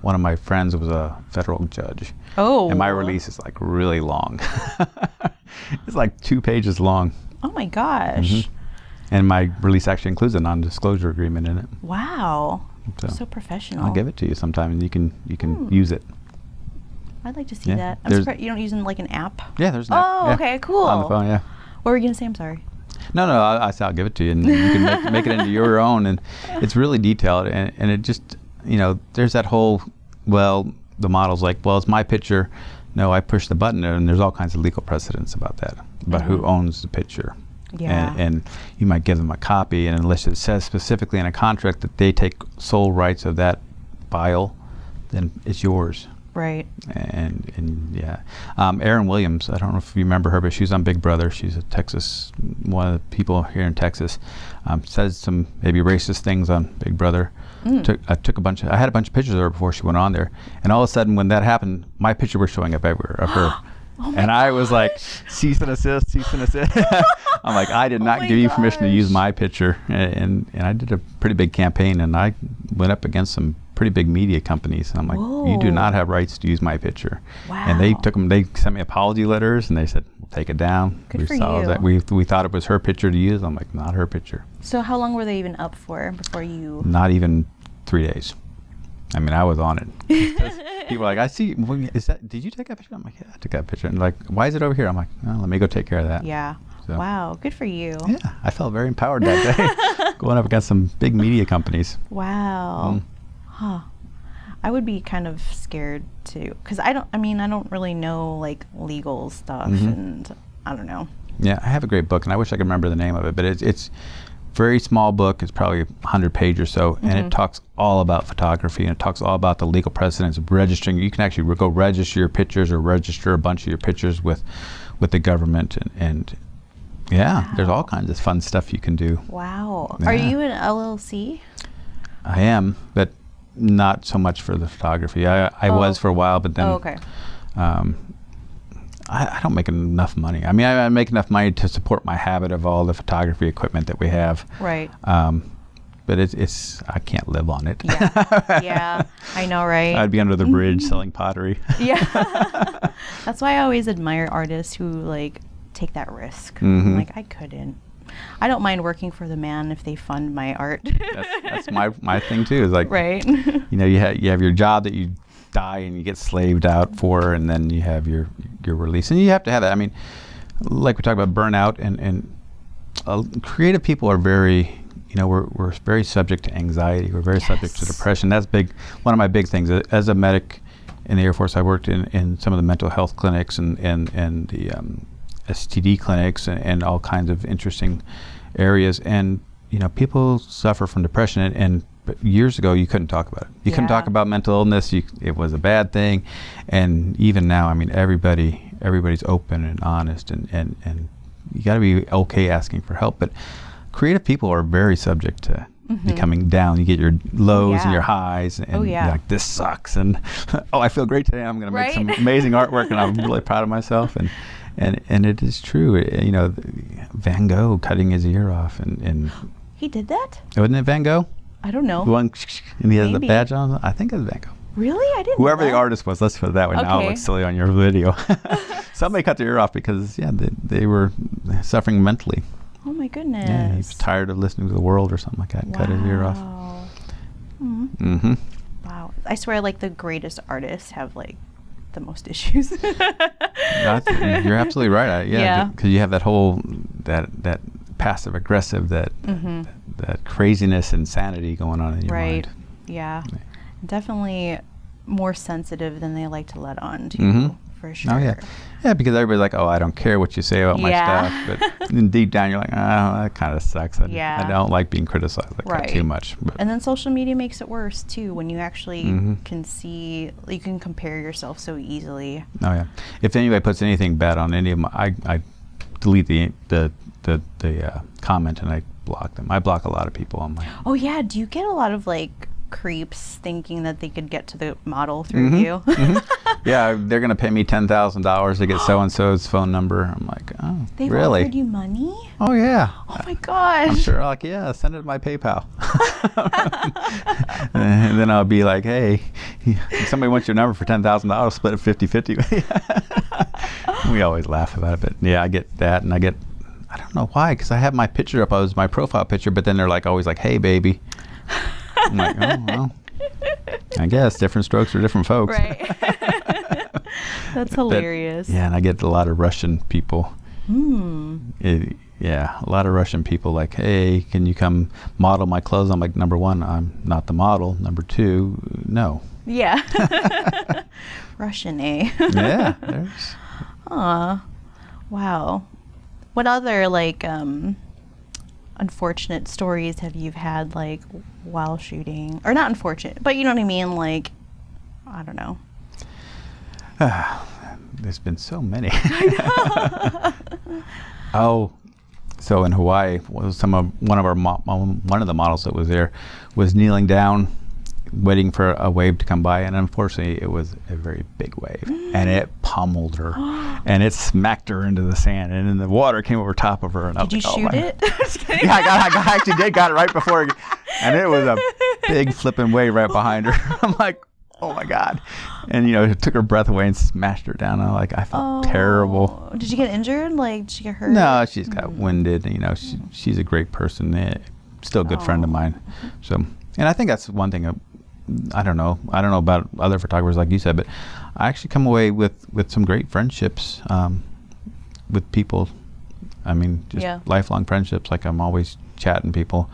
one of my friends was a federal judge. Oh. And my release is like really long. It's like 2 pages long. Oh my gosh. And my release actually includes a non-disclosure agreement in it. Wow. So professional. I'll give it to you sometime, and you can use it. I'd like to see that. I'm surprised you don't use like an app. Yeah, there's an app. Oh, okay, cool. On the phone, yeah. What were you gonna say? I'm sorry. No, I said I'll give it to you, and you can make it into your own, and it's really detailed, and it just, there's that whole, well, the model's like, well, it's my picture. No, I push the button, and there's all kinds of legal precedents about that, about who owns the picture. Yeah. And you might give them a copy, and unless it says specifically in a contract that they take sole rights of that file, then it's yours. Right. And yeah, Erin Williams, I don't know if you remember her, but she's on Big Brother. She's one of the people here in Texas. Says some maybe racist things on Big Brother. I had a bunch of pictures of her before she went on there, and all of a sudden when that happened, my picture was showing up everywhere of her. And I was like, cease and assist. I'm like, I did not give you permission to use my picture. And I did a pretty big campaign, and I went up against some pretty big media companies. And I'm like, you do not have rights to use my picture. Wow. And they sent me apology letters, and they said, we'll take it down. Good for you. We thought it was her picture to use. I'm like, not her picture. So how long were they even up for before you? Not even 3 days. I mean, I was on it. People are like, I see, did you take that picture? I'm like, yeah, I took that picture. And like, why is it over here? I'm like, well, let me go take care of that. Yeah. So, wow, good for you. Yeah, I felt very empowered that day, going up against some big media companies. Wow. Huh. I would be kind of scared too, because I don't really know like legal stuff, and I don't know. Yeah, I have a great book, and I wish I could remember the name of it, but it's very small book. It's probably 100 pages or so, and it talks all about photography, and it talks all about the legal precedents of registering. You can actually go register your pictures or register a bunch of your pictures with the government, and yeah, there's all kinds of fun stuff you can do. Wow. Yeah. Are you an LLC? I am, but not so much for the photography. I was for a while, but then I don't make enough money. I mean, I make enough money to support my habit of all the photography equipment that we have. Right. But it's I can't live on it. Yeah, I know, right? I'd be under the bridge selling pottery. Yeah. That's why I always admire artists who like take that risk. Like, I couldn't. I don't mind working for the man if they fund my art. That's my thing too. Is like, right. You have your job that you die and you get slaved out for, and then you have your release, and you have to have that. I mean, like we talked about burnout, and creative people are very, we're very subject to anxiety. We're very subject to depression. That's big. One of my big things as a medic in the Air Force, I worked in some of the mental health clinics and the STD clinics and all kinds of interesting areas, and people suffer from depression, but years ago you couldn't talk about it. You couldn't talk about mental illness. It was a bad thing, and even now, I mean, everybody's open and honest, and you got to be okay asking for help. But creative people are very subject to becoming down. You get your lows and your highs, and you're like, this sucks, and I feel great today. I'm going to make some amazing artwork, and I'm really proud of myself. And it is true. Van Gogh cutting his ear off, and he did that? Wasn't it Van Gogh? I don't know. The one, and he has the badge on. I think it was Van Gogh. Really? I didn't. Whoever know the artist was, let's put it that way. Now it looks silly on your video. Somebody cut their ear off because they were suffering mentally. Oh my goodness. Yeah, he was tired of listening to the world or something like that, and cut his ear off. Wow. I swear, like, the greatest artists have like the most issues. You're absolutely right. Because you have that whole that passive aggressive, that craziness, insanity going on in your mind. Yeah. Definitely more sensitive than they like to let on to, for sure. Oh yeah, because everybody's like, I don't care what you say about my stuff, but deep down you're like, that kind of sucks. I don't like being criticized like that too much. But. And then social media makes it worse too, when you actually can see, you can compare yourself so easily. Oh yeah. If anybody puts anything bad on any of them, I delete the comment, and I block them. I block a lot of people on my. Oh yeah, do you get a lot of like creeps thinking that they could get to the model through you? Yeah, they're gonna pay me $10,000 to get so and so's phone number. I'm like, oh, They've really? offered you money? Oh yeah. Oh my gosh. I'm sure, like, yeah, send it to my PayPal. And then I'll be like, hey, if somebody wants your number for $10,000, split it 50-50. We always laugh about it, but yeah, I get that, and I don't know why, because I have my picture up as my profile picture, but then they're like always like, hey, baby. I'm like, oh, well, I guess different strokes for different folks. Right. That's hilarious. Yeah, and I get a lot of Russian people. Yeah, a lot of Russian people like, hey, can you come model my clothes? I'm like, number one, I'm not the model. Number two, no. Yeah. Russian, eh? Yeah. There's. Aw. Wow. What other, like, unfortunate stories have you had, like, while shooting? Or not unfortunate, but you know what I mean? Like, I don't know. There's been so many. Oh, so in Hawaii, one of the models that was there was kneeling down, waiting for a wave to come by, and unfortunately, it was a very big wave, and it pummeled her, and it smacked her into the sand, and then the water came over top of her. And Did you shoot it? Just kidding. Yeah, I actually did. Got it right before, and it was a big flipping wave right behind her. I'm like, oh my God. And, it took her breath away and smashed her down. I felt terrible. Did you get injured? Like, did she get hurt? No, she's got winded. She's a great person. Still a good friend of mine. So, and I think that's one thing. I don't know about other photographers like you said, but I actually come away with some great friendships with people. I mean, just lifelong friendships. Like, I'm always chatting people.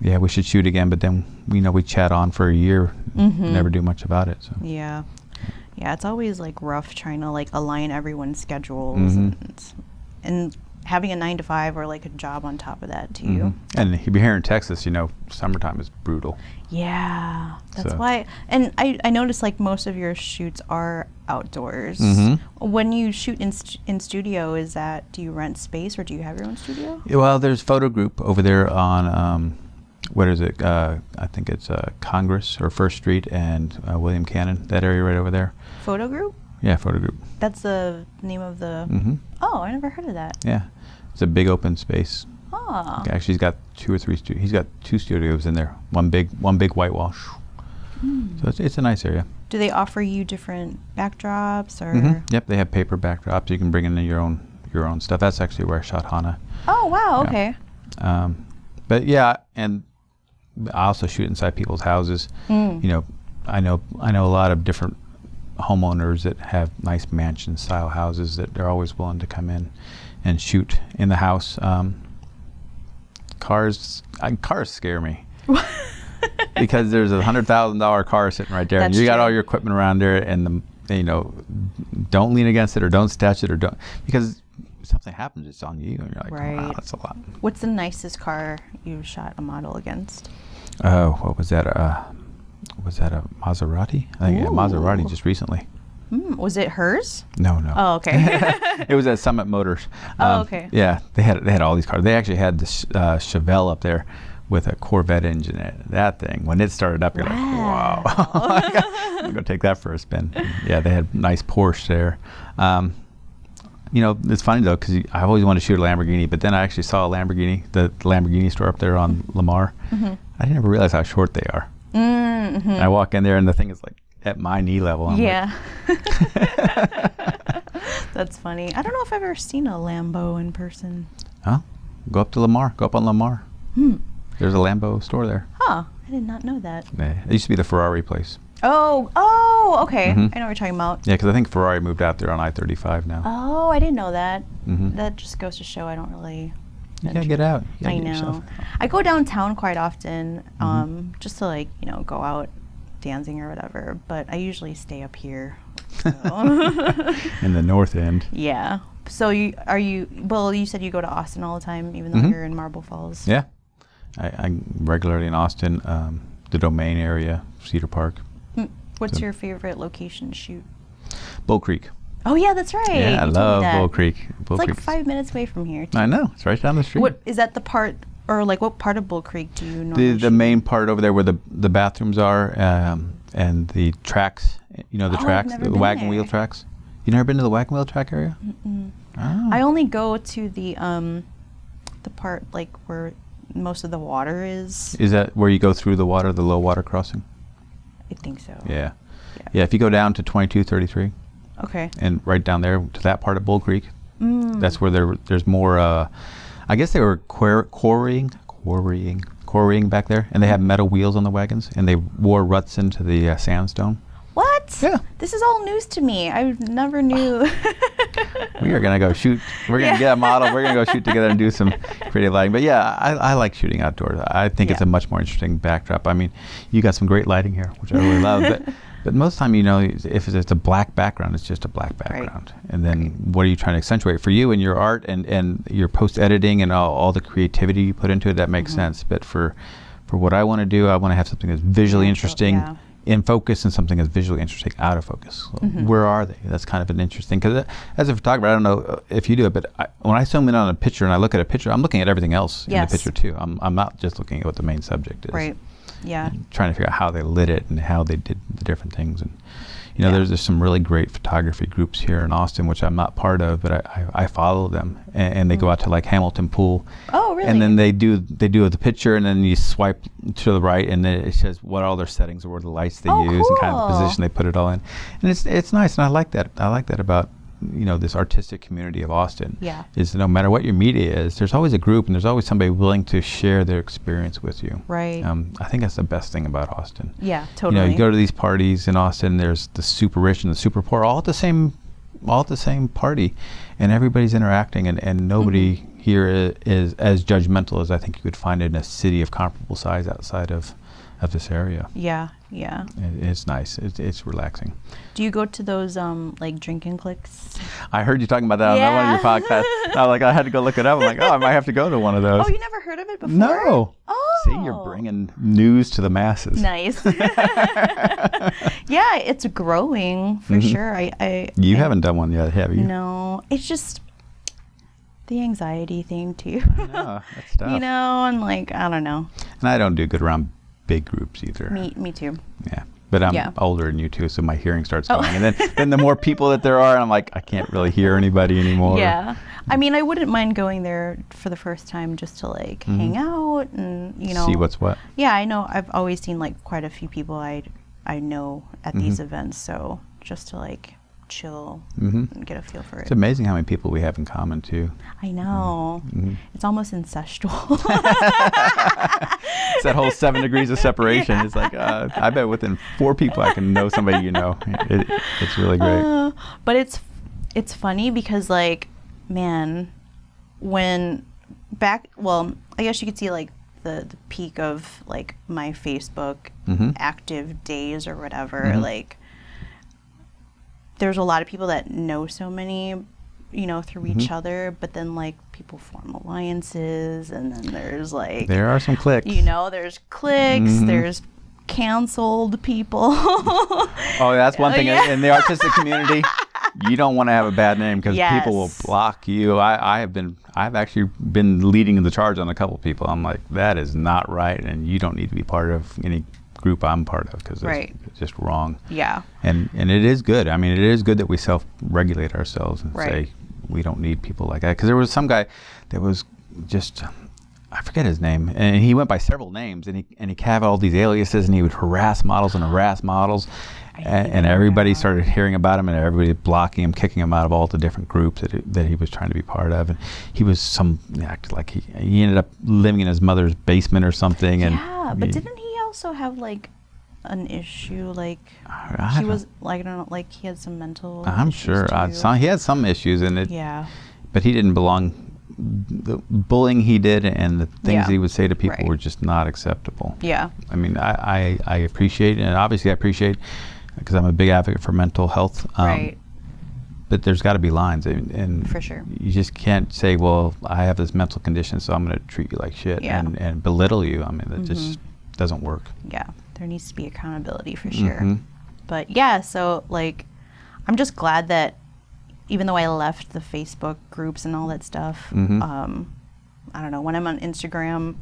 Yeah, we should shoot again, but then we chat on for a year, never do much about it. So yeah, it's always like rough trying to like align everyone's schedules and having a 9-to-5 or like a job on top of that too. And here in Texas, summertime is brutal. Yeah, that's why. And I noticed like most of your shoots are outdoors. When you shoot in studio, do you rent space or do you have your own studio? Yeah, well, there's Photo Group over there on. What is it? I think it's Congress or First Street and William Cannon, that area right over there. Photo Group? Yeah, Photo Group. That's the name of the... Oh, I never heard of that. Yeah. It's a big open space. Oh. Actually, he's got 2 or 3 he's got 2 studios in there. One big whitewash. So it's a nice area. Do they offer you different backdrops or... Yep, they have paper backdrops. You can bring in your own stuff. That's actually where I shot Hana. Oh, wow, yeah. okay. But yeah, and I also shoot inside people's houses. I know a lot of different homeowners that have nice mansion style houses that they're always willing to come in and shoot in the house. Cars scare me. Because there's $100,000 car sitting right there. That's and you got true. all your equipment around there, and don't lean against it or don't statch it or don't, because if something happens, it's on you, and you're like, Right. wow, that's a lot. What's the nicest car you shot a model against? Oh, what was that? Was that a Maserati? I think a Maserati just recently. Was it hers? No. Oh, okay. It was at Summit Motors. Okay. Yeah, they had all these cars. They actually had this Chevelle up there with a Corvette engine in it. That thing, when it started up, you're like, wow. I'm going to take that for a spin. Yeah, they had nice Porsche there. It's funny though, because I've always wanted to shoot a Lamborghini, but then I actually saw the Lamborghini store up there on Lamar. I didn't ever realize how short they are. I walk in there and the thing is like at my knee level. I'm yeah. That's funny. I don't know if I've ever seen a Lambo in person. Huh? Go up on Lamar. There's a Lambo store there. Huh. I did not know that. Yeah, it used to be the Ferrari place. Oh, okay. I know what you're talking about. Yeah, because I think Ferrari moved out there on I-35 now. Oh, I didn't know that. That just goes to show I don't really... You gotta get out. You gotta I get know. yourself. I go downtown quite often, just to go out dancing or whatever, but I usually stay up here. So. In the north end. Yeah. So you said you go to Austin all the time, even though you're in Marble Falls. Yeah. I'm regularly in Austin, the Domain area, Cedar Park. What's your favorite location to shoot? Bull Creek. Oh yeah, that's right. Yeah, I love Bull Creek. It's like 5 minutes away from here. Too. I know. It's right down the street. What is that? The part Or like what part of Bull Creek do you normally The shoot? main part over there where the bathrooms are, and the tracks. You know the tracks, never the been wagon wheel there. tracks. You never been to the wagon wheel track area? Oh. I only go to the part like where most of the water is. Is that where you go through the water, the low water crossing? I think so. Yeah. Yeah, if you go down to 2233 Okay. and right down there to that part of Bull Creek, that's where there's more, I guess they were quarrying back there, and they have metal wheels on the wagons, and they wore ruts into the sandstone. What? Yeah. This is all news to me. I never knew. We are going to go shoot. We're going to get a model. We're going to go shoot together and do some creative lighting. But yeah, I like shooting outdoors. I think it's a much more interesting backdrop. I mean, you got some great lighting here, which I really love. But most of the time, you know, if it's a black background, it's just a black background. Right. And then what are you trying to accentuate? For you and your art and your post-editing and all the creativity you put into it, that makes sense. But for what I want to do, I want to have something that's visually interesting in focus and something that's visually interesting out of focus. Where are they? That's kind of an interesting, because as a photographer, I don't know if you do it, but when I zoom in on a picture and I look at a picture, I'm looking at everything else in the picture too. I'm not just looking at what the main subject is. Right. Yeah. And trying to figure out how they lit it and how they did the different things. And you know, there's some really great photography groups here in Austin, which I'm not part of, but I follow them, and they go out to like Hamilton Pool. Oh, really? And then they do the picture, and then you swipe to the right, and then it says what all their settings are, the lights they use, and kind of the position they put it all in. And it's nice, and I like that. I like that about, you know, this artistic community of Austin. Yeah. Is no matter what your media is, there's always a group, and there's always somebody willing to share their experience with you. Right. I think that's the best thing about Austin. Yeah, totally. You know, you go to these parties in Austin, there's the super rich and the super poor, all at the same party, and everybody's interacting, and nobody here is as judgmental as I think you could find in a city of comparable size outside of this area. Yeah, yeah. It's nice. It's relaxing. Do you go to those like drinking cliques? I heard you talking about that on one of your podcasts. I had to go look it up. I'm like, I might have to go to one of those. Oh, you never heard of it before? No. Oh. See, you're bringing news to the masses. Nice. Yeah, it's growing for sure. You haven't done one yet, have you? No, it's just the anxiety thing too. No, that's tough. You know, and like, I don't know. And I don't do good around big groups either. Me too. Yeah. But I'm older than you too, so my hearing starts going. And then the more people that there are, I'm like, I can't really hear anybody anymore. Yeah. I mean, I wouldn't mind going there for the first time just to like hang out and, you know. See what's what. Yeah, I know. I've always seen like quite a few people I know at these events, so just to like chill and get a feel for it. It's amazing how many people we have in common too. I know. It's almost incestual. It's that whole 7 degrees of separation. It's like, I bet within 4 people I can know somebody you know. It's really great. But it's funny because like, man, when I guess you could see like the peak of like my Facebook active days or whatever, like there's a lot of people that know so many, you know, through each other, but then like people form alliances, and then there's like, there are some cliques. You know, there's cliques, there's canceled people. Oh, that's one thing in the artistic community. You don't want to have a bad name because people will block you. I've actually been leading the charge on a couple of people. I'm like, that is not right, and you don't need to be part of any group I'm part of because it's just wrong. Yeah. And it is good. I mean, it is good that we self-regulate ourselves and say we don't need people like that. Because there was some guy that was just, I forget his name, and he went by several names, and he had all these aliases, and he would harass models, and everybody started hearing about him, and everybody blocking him, kicking him out of all the different groups that he was trying to be part of. And he was acted like he ended up living in his mother's basement or something. Yeah, but didn't he also have like an issue, like he was like, I don't know, like he had some mental I'm issues sure too. He had some issues in it, but he didn't belong. The bullying he did and the things he would say to people were just not acceptable. I mean, I appreciate it, and obviously I appreciate, because I'm a big advocate for mental health, but there's got to be lines, and for sure you just can't say, well, I have this mental condition, so I'm going to treat you like shit and belittle you. I mean, that just doesn't work. There needs to be accountability for sure. But so like, I'm just glad that even though I left the Facebook groups and all that stuff, I don't know, when I'm on Instagram,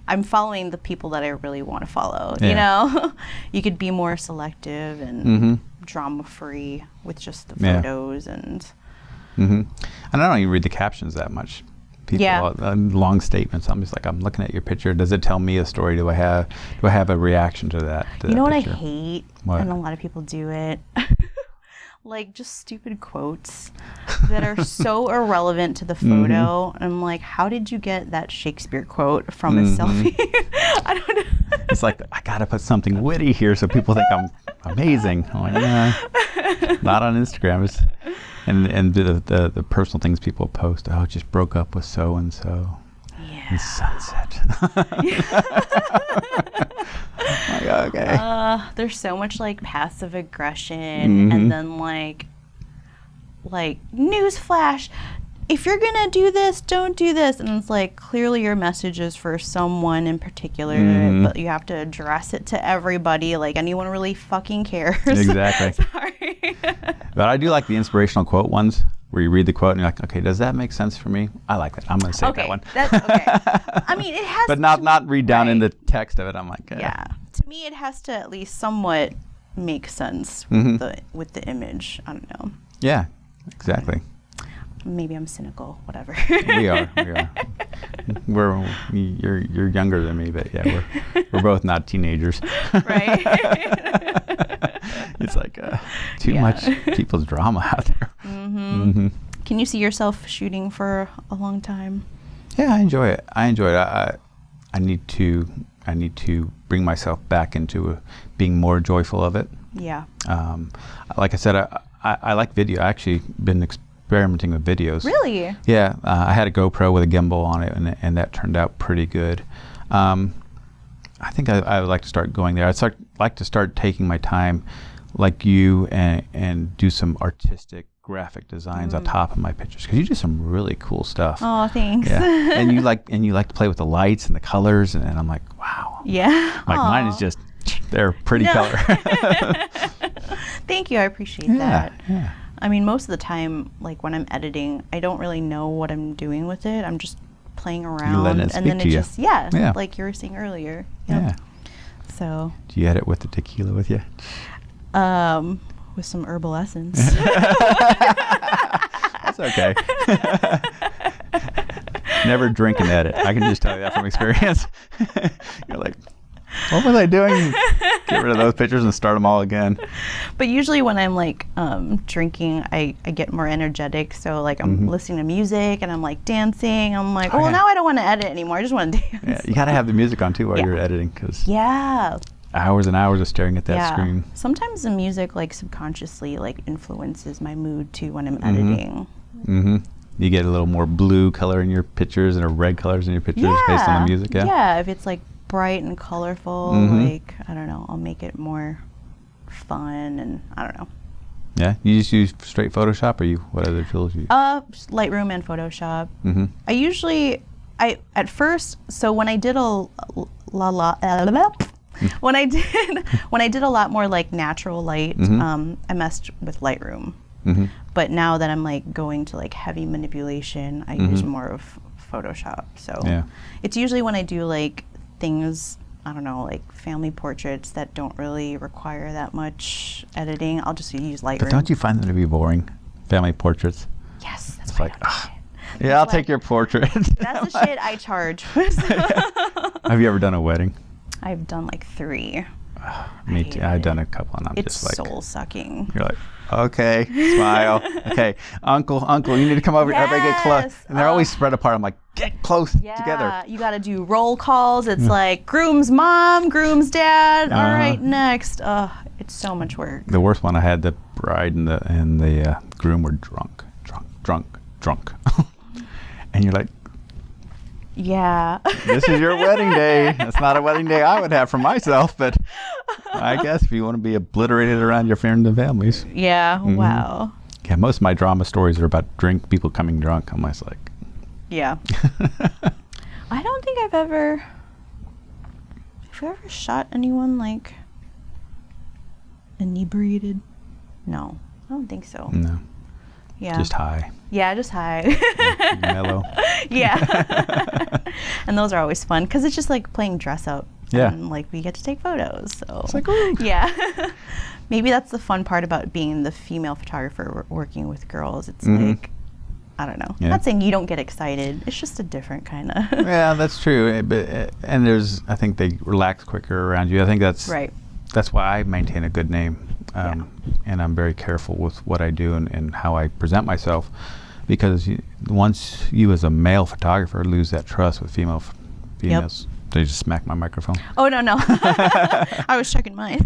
I'm following the people that I really want to follow, Yeah. you know? You could be more selective and drama-free with just the photos and... And I don't even read the captions that much. People, long statements. I'm just like, I'm looking at your picture. Does it tell me a story? Do I have a reaction to that? You know what picture? I hate? What? And a lot of people do it. Like just stupid quotes that are so irrelevant to the photo. And I'm like, how did you get that Shakespeare quote from a selfie? I don't know. It's like, I gotta put something witty here so people think I'm amazing. I'm like, nah, not on Instagram. And the personal things people post. Oh, just broke up with so and so. Yeah. And sunset. Like, okay. There's so much like passive aggression, and then like newsflash, if you're gonna do this, don't do this. And it's like, clearly your message is for someone in particular, but you have to address it to everybody. Like, anyone really fucking cares. Exactly. Sorry. But I do like the inspirational quote ones where you read the quote and you're like, okay, does that make sense for me? I like that. I'm gonna save that one. That's okay. I mean, it has but not read down in the text of it. I'm like, yeah. To me, it has to at least somewhat make sense with the image. I don't know. Yeah, exactly. Maybe I'm cynical. Whatever. We are. You're younger than me, but yeah, we're both not teenagers. Right. It's like too much people's drama out there. Can you see yourself shooting for a long time? Yeah, I enjoy it. I need to bring myself back into being more joyful of it. Yeah. Like I said, I like video. I actually been experimenting with videos. Really? Yeah. I had a GoPro with a gimbal on it, and that turned out pretty good. I think I would like to start going there. I'd like to start taking my time, like you, and do some artistic graphic designs on top of my pictures, because you do some really cool stuff. Oh, thanks. Yeah. and you like to play with the lights and the colors, and I'm like, wow. Yeah. Like mine is just, they're pretty color. Thank you. I appreciate that. Yeah. I mean, most of the time, like when I'm editing, I don't really know what I'm doing with it. I'm just playing around, you let it and then speak it to just like you were saying earlier. Yeah. So. Do you edit with the tequila with you? With some herbal essence. That's okay. Never drink and edit. I can just tell you that from experience. You're like, what was I doing? Get rid of those pictures and start them all again. But usually when I'm like drinking, I get more energetic. So like I'm listening to music and I'm like dancing. I'm like, now I don't want to edit anymore. I just want to dance. Yeah, you got to have the music on too while you're editing, because hours and hours of staring at that screen. Sometimes the music like subconsciously like influences my mood too when I'm editing. You get a little more blue color in your pictures and red colors in your pictures based on the music. Yeah, if it's like bright and colorful, like, I don't know, I'll make it more fun, and I don't know. Yeah, you just use straight Photoshop, or what other tools you use? Just Lightroom and Photoshop. At first, so when I did when I did a lot more like natural light, I messed with Lightroom. But now that I'm like going to like heavy manipulation, I use more of Photoshop. So it's usually when I do like things, I don't know, like family portraits that don't really require that much editing, I'll just use Lightroom. But don't you find them to be boring, family portraits? Yes, that's it's like, I'll take your portrait. That's the shit I charge. Have you ever done a wedding? I've done like 3. Me too. I've done a couple, and I'm it's just like, soul sucking. You're like, okay, smile. Okay, uncle, you need to come over. Everybody get close. And they're always spread apart. I'm like, get close together. You got to do roll calls. It's like groom's mom, groom's dad. All right, next. It's so much work. The worst one I had, the bride and the groom were drunk. And you're like, yeah. This is your wedding day. That's not a wedding day I would have for myself, but I guess if you want to be obliterated around your friends and families. Yeah, wow. Yeah, most of my drama stories are about people coming drunk. I'm just like. Yeah. I don't think I've ever shot anyone like inebriated. No, I don't think so. No. Yeah. Just high. Yeah, just high. Mellow. Yeah. And those are always fun because it's just like playing dress up. Yeah. And like we get to take photos. So It's like, ooh. yeah. Maybe that's the fun part about being the female photographer working with girls. It's like, I don't know. Yeah. Not saying you don't get excited. It's just a different kind of. Yeah, that's true. But and I think they relax quicker around you. I think that's Right. That's why I maintain a good name. And I'm very careful with what I do and how I present myself, because once you as a male photographer lose that trust with females, they just smack my microphone. Oh, no. I was checking mine.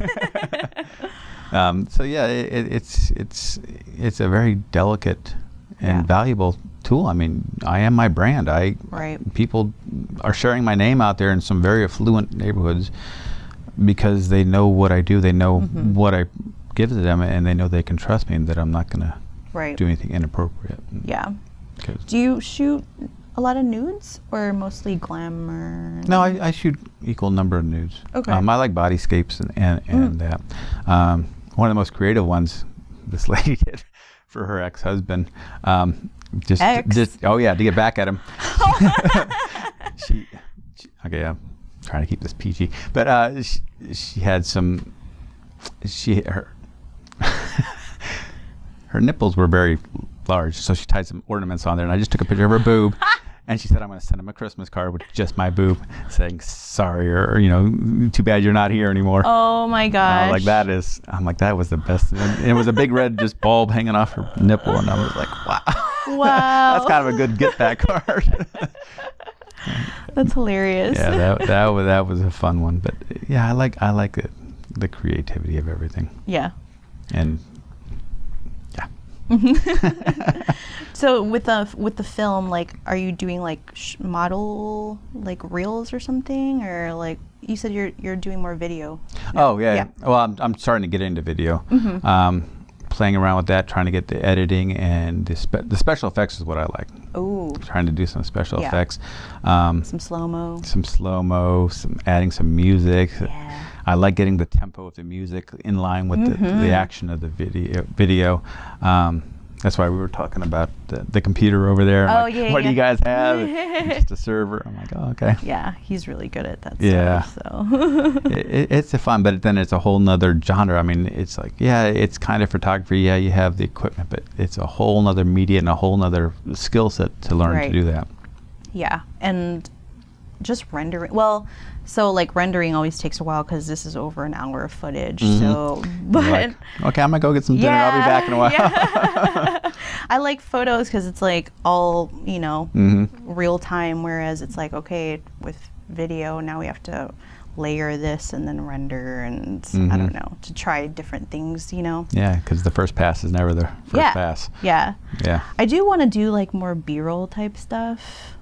So yeah, it's a very delicate and valuable tool. I mean, I am my brand. People are sharing my name out there in some very affluent neighborhoods because they know what I do. They know what I give to them, and they know they can trust me and that I'm not going to do anything inappropriate. Yeah. Do you shoot a lot of nudes or mostly glamour? No, I shoot equal number of nudes. Okay. I like bodyscapes and that. One of the most creative ones this lady did for her ex-husband. To get back at him. Okay, I'm trying to keep this PG, but she had her nipples were very large, so she tied some ornaments on there, and I just took a picture of her boob. And she said, I'm going to send him a Christmas card with just my boob, saying sorry, or too bad you're not here anymore. Oh my gosh. I'm like, that was the best. And it was a big red just bulb hanging off her nipple, and I was like, wow. Wow. That's kind of a good get back card. That's hilarious. Yeah, that was a fun one. But yeah, I like the creativity of everything. Yeah. And yeah. So with the film, like, are you doing like model like reels or something, or like you said you're doing more video? Oh yeah. Well, I'm starting to get into video. Playing around with that, trying to get the editing and the special effects is what I like. Oh. Trying to do some special effects. Some slow-mo. Adding some music. Yeah. I like getting the tempo of the music in line with the action of the video. That's why we were talking about the computer over there. What do you guys have? Just a server. I'm like, oh, okay. Yeah, he's really good at that stuff. So it's a fun, but then it's a whole nother genre. I mean, it's like, it's kind of photography. Yeah, you have the equipment, but it's a whole nother media and a whole nother skill set to learn to do that. Yeah, and just rendering. Well, so like rendering always takes a while because this is over an hour of footage. So, but like, okay, I'm gonna go get some dinner. I'll be back in a while. Yeah. I like photos because it's like all real time. Whereas it's like, okay, with video now we have to layer this and then render and I don't know, to try different things. Yeah, because the first pass is never the first pass. Yeah. I do want to do like more B-roll type stuff,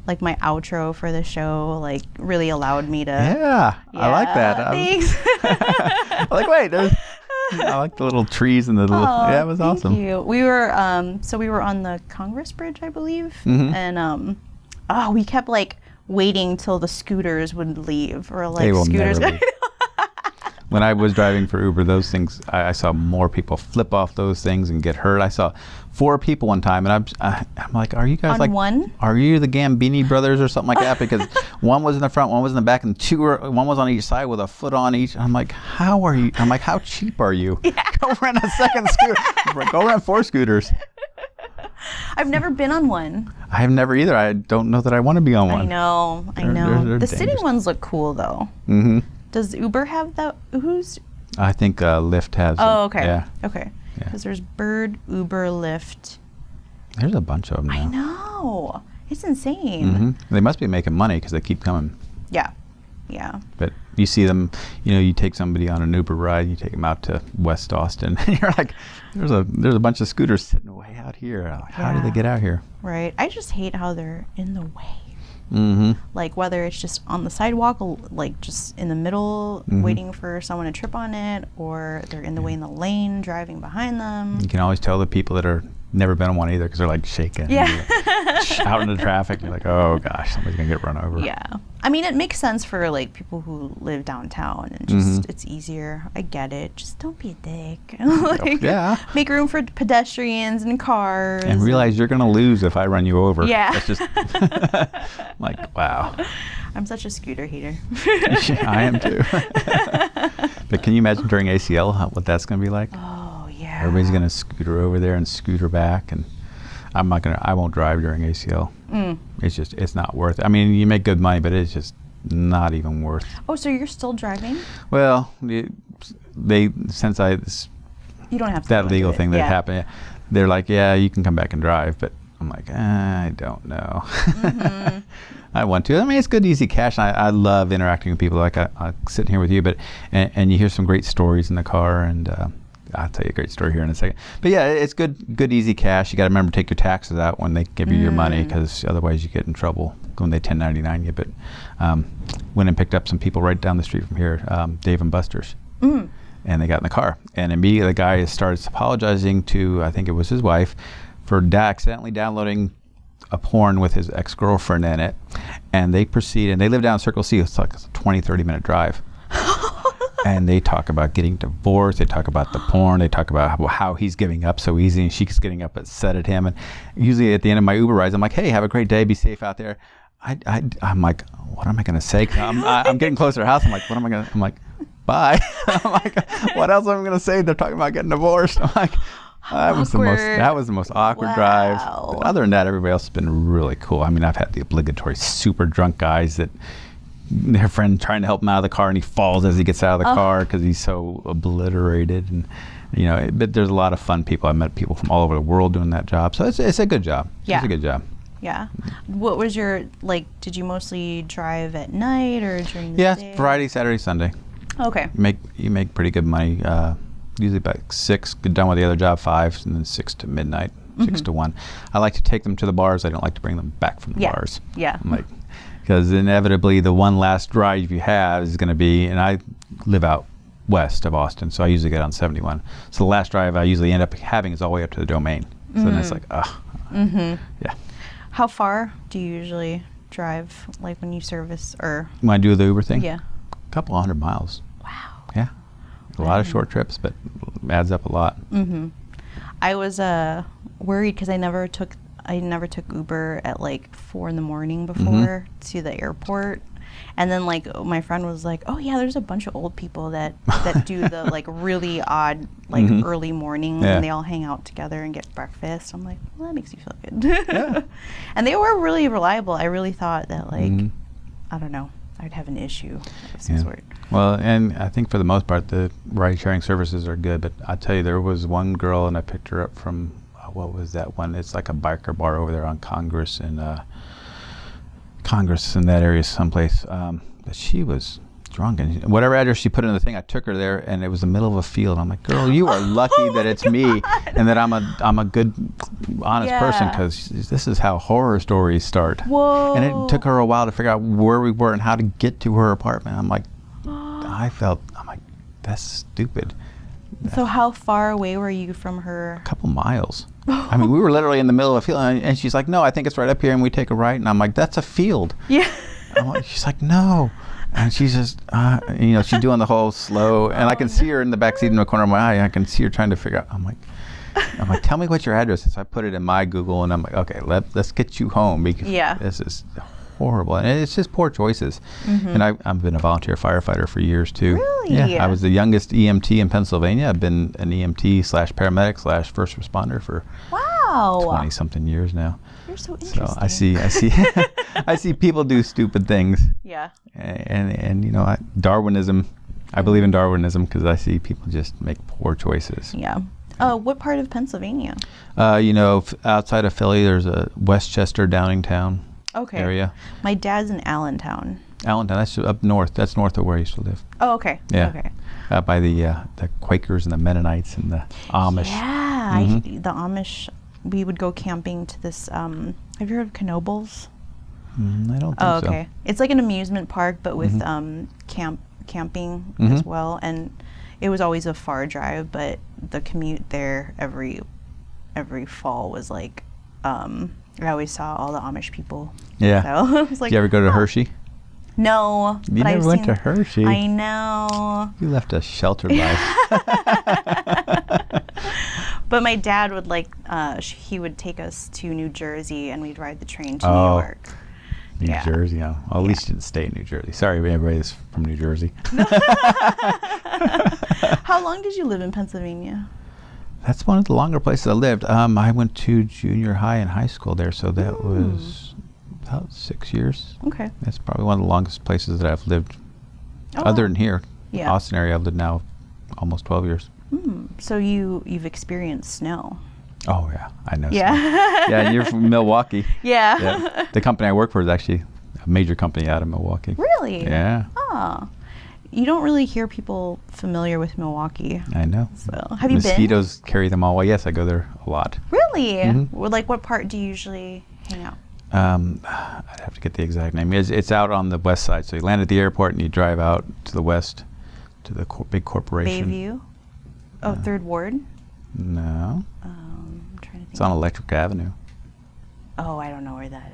like my outro for the show, like really allowed me to. Yeah, I like that. Thanks. I like the little trees and the little. It was awesome. Thank you. We were on the Congress Bridge, I believe, and we kept like waiting till the scooters would leave, or like they will scooters. Never leave. When I was driving for Uber, those things, I saw more people flip off those things and get hurt. I saw 4 people one time, and I'm like, are you guys are you the Gambini brothers or something like that? Because one was in the front, one was in the back, and one was on each side with a foot on each. I'm like, how are you? I'm like, how cheap are you? Yeah. Go rent a second scooter. Go rent 4 scooters. I've never been on one. I have never either. I don't know that I want to be on one. I know. They're the city ones look cool though. Does Uber have that? I think Lyft has. Oh, okay. Yeah. Okay. Because there's Bird, Uber, Lyft. There's a bunch of them now. I know. It's insane. They must be making money because they keep coming. Yeah. But you see them, you take somebody on an Uber ride, you take them out to West Austin, and you're like, there's a bunch of scooters sitting way out here. Like, how do they get out here? Right. I just hate how they're in the way. Like whether it's just on the sidewalk, like just in the middle, waiting for someone to trip on it, or they're in the way in the lane, driving behind them. You can always tell the people that are never been on one either because they're like shaking. Yeah. Like, out into traffic. You're like, oh gosh, somebody's gonna get run over. Yeah. I mean, it makes sense for like people who live downtown and just it's easier. I get it. Just don't be a dick. Like, make room for pedestrians and cars. And realize you're gonna lose if I run you over. Yeah. That's just like, wow. I'm such a scooter hater. Yeah, I am too. But can you imagine during ACL what that's going to be like? Oh, yeah. Everybody's going to scooter over there and scooter back, and I won't drive during ACL. It's not worth it. I mean, you make good money, but it's just not even worth. Oh, so you're still driving? Well, since I you don't have to that legal thing that happened, they're like, yeah, you can come back and drive, but I'm like, I don't know. I want to. I mean, it's good, easy cash. I love interacting with people. Like I'm sitting here with you, and you hear some great stories in the car, and I'll tell you a great story here in a second. But yeah, it's good, easy cash. You got to remember to take your taxes out when they give you your money, because otherwise you get in trouble when they 1099 you. But went and picked up some people right down the street from here, Dave and Buster's. And they got in the car, and immediately the guy starts apologizing to, I think it was his wife, for accidentally downloading a porn with his ex-girlfriend in it, and they proceed, and they live down Circle C. It's like a 20-30 minute drive. And they talk about getting divorced, they talk about the porn, they talk about how he's giving up so easy, and she's getting up upset at him. And usually at the end of my Uber rides, I'm like, hey, have a great day, be safe out there. I'm like, what am I going to say? I'm getting closer to the house. I'm like, I'm like, bye. I'm like, what else am I going to say? They're talking about getting divorced. I'm like, that was the most awkward drive. But other than that, everybody else has been really cool. I mean, I've had the obligatory super drunk guys that their friend trying to help him out of the car, and he falls as he gets out of the car because he's so obliterated. And but there's a lot of fun people. I met people from all over the world doing that job, so it's a good job. Yeah. It's a good job. Yeah. What was your, did you mostly drive at night or during the day? Yeah, Friday, Saturday, Sunday. Okay. You make pretty good money. Usually about 6, get done with the other job 5, and then 6 to midnight, 6 to 1. I like to take them to the bars. I don't like to bring them back from the bars. Yeah. I'm like, because inevitably the one last drive you have is going to be, and I live out west of Austin, so I usually get on 71. So the last drive I usually end up having is all the way up to the Domain. So then it's like, yeah. How far do you usually drive, like when you service or? When I do the Uber thing? Yeah. A couple 100 miles. Wow. Yeah. A lot of short trips, but adds up a lot. I was worried because I never took Uber at like 4 a.m. before to the airport, and then like my friend was like, "Oh yeah, there's a bunch of old people that do the like really odd early morning, and they all hang out together and get breakfast." I'm like, "Well, that makes me feel good." Yeah. And they were really reliable. I really thought that like I don't know, I'd have an issue of some sort. Well, and I think for the most part, the ride-sharing services are good. But I tell you, there was one girl, and I picked her up from, what was that one? It's like a biker bar over there on Congress in that area someplace. But she was drunk, and whatever address she put in the thing, I took her there, and it was the middle of a field. I'm like, girl, you are lucky that it's me, and that I'm a good, honest person, because this is how horror stories start. Whoa. And it took her a while to figure out where we were and how to get to her apartment. I'm like, I'm like, that's stupid. So how far away were you from her? A couple miles. I mean, we were literally in the middle of a field, and she's like, no, I think it's right up here, and we take a right, and I'm like, that's a field. Yeah. She's like, no. And she's just, she's doing the whole slow, and I can see her in the back seat in the corner of my eye. I can see her trying to figure out. I'm like, tell me what your address is. I put it in my Google, and I'm like, okay, let's get you home, because this is horrible, and it's just poor choices. And I've been a volunteer firefighter for years too. Really? Yeah, I was the youngest EMT in Pennsylvania. I've been an EMT / paramedic / first responder for 20 something years now. You're so interesting. So I see I see people do stupid things. Yeah. And Darwinism. I believe in Darwinism because I see people just make poor choices. Yeah. What part of Pennsylvania? Outside of Philly, there's a Westchester, Downingtown area. My dad's in Allentown. Allentown, that's up north. That's north of where I used to live. Oh, okay. Yeah. Okay. By the Quakers and the Mennonites and the Amish. Yeah, the Amish. We would go camping to this. Have you heard of Knoebels? I don't think so. Okay. It's like an amusement park, but with camping as well. And it was always a far drive, but the commute there every every fall was like, I always saw all the Amish people. Yeah. So I was like, Did you ever go to Hershey? No. You never went to Hershey. I know. You left a sheltered life. But my dad would he would take us to New Jersey and we'd ride the train to New York. New Jersey, oh. Well, at least you didn't stay in New Jersey. Sorry, everybody that's from New Jersey. How long did you live in Pennsylvania? That's one of the longer places I lived. I went to junior high and high school there, so that was about 6 years. Okay. That's probably one of the longest places that I've lived. Oh, Other than here, yeah. Austin area, I've lived now almost 12 years. So you've experienced snow. Oh yeah, I know. Yeah. Yeah, and you're from Milwaukee. Yeah. The company I work for is actually a major company out of Milwaukee. Really? Yeah. Oh. You don't really hear people familiar with Milwaukee. I know. So, have you been? Mosquitoes carry them all. Well, yes, I go there a lot. Really? Mm-hmm. Well, like, what part do you usually hang out? I'd have to get the exact name. It's out on the west side. So you land at the airport and you drive out to the west to the big corporation. Bayview? Oh, Third Ward? No. I'm trying to think. It's on Electric Avenue. Oh, I don't know where that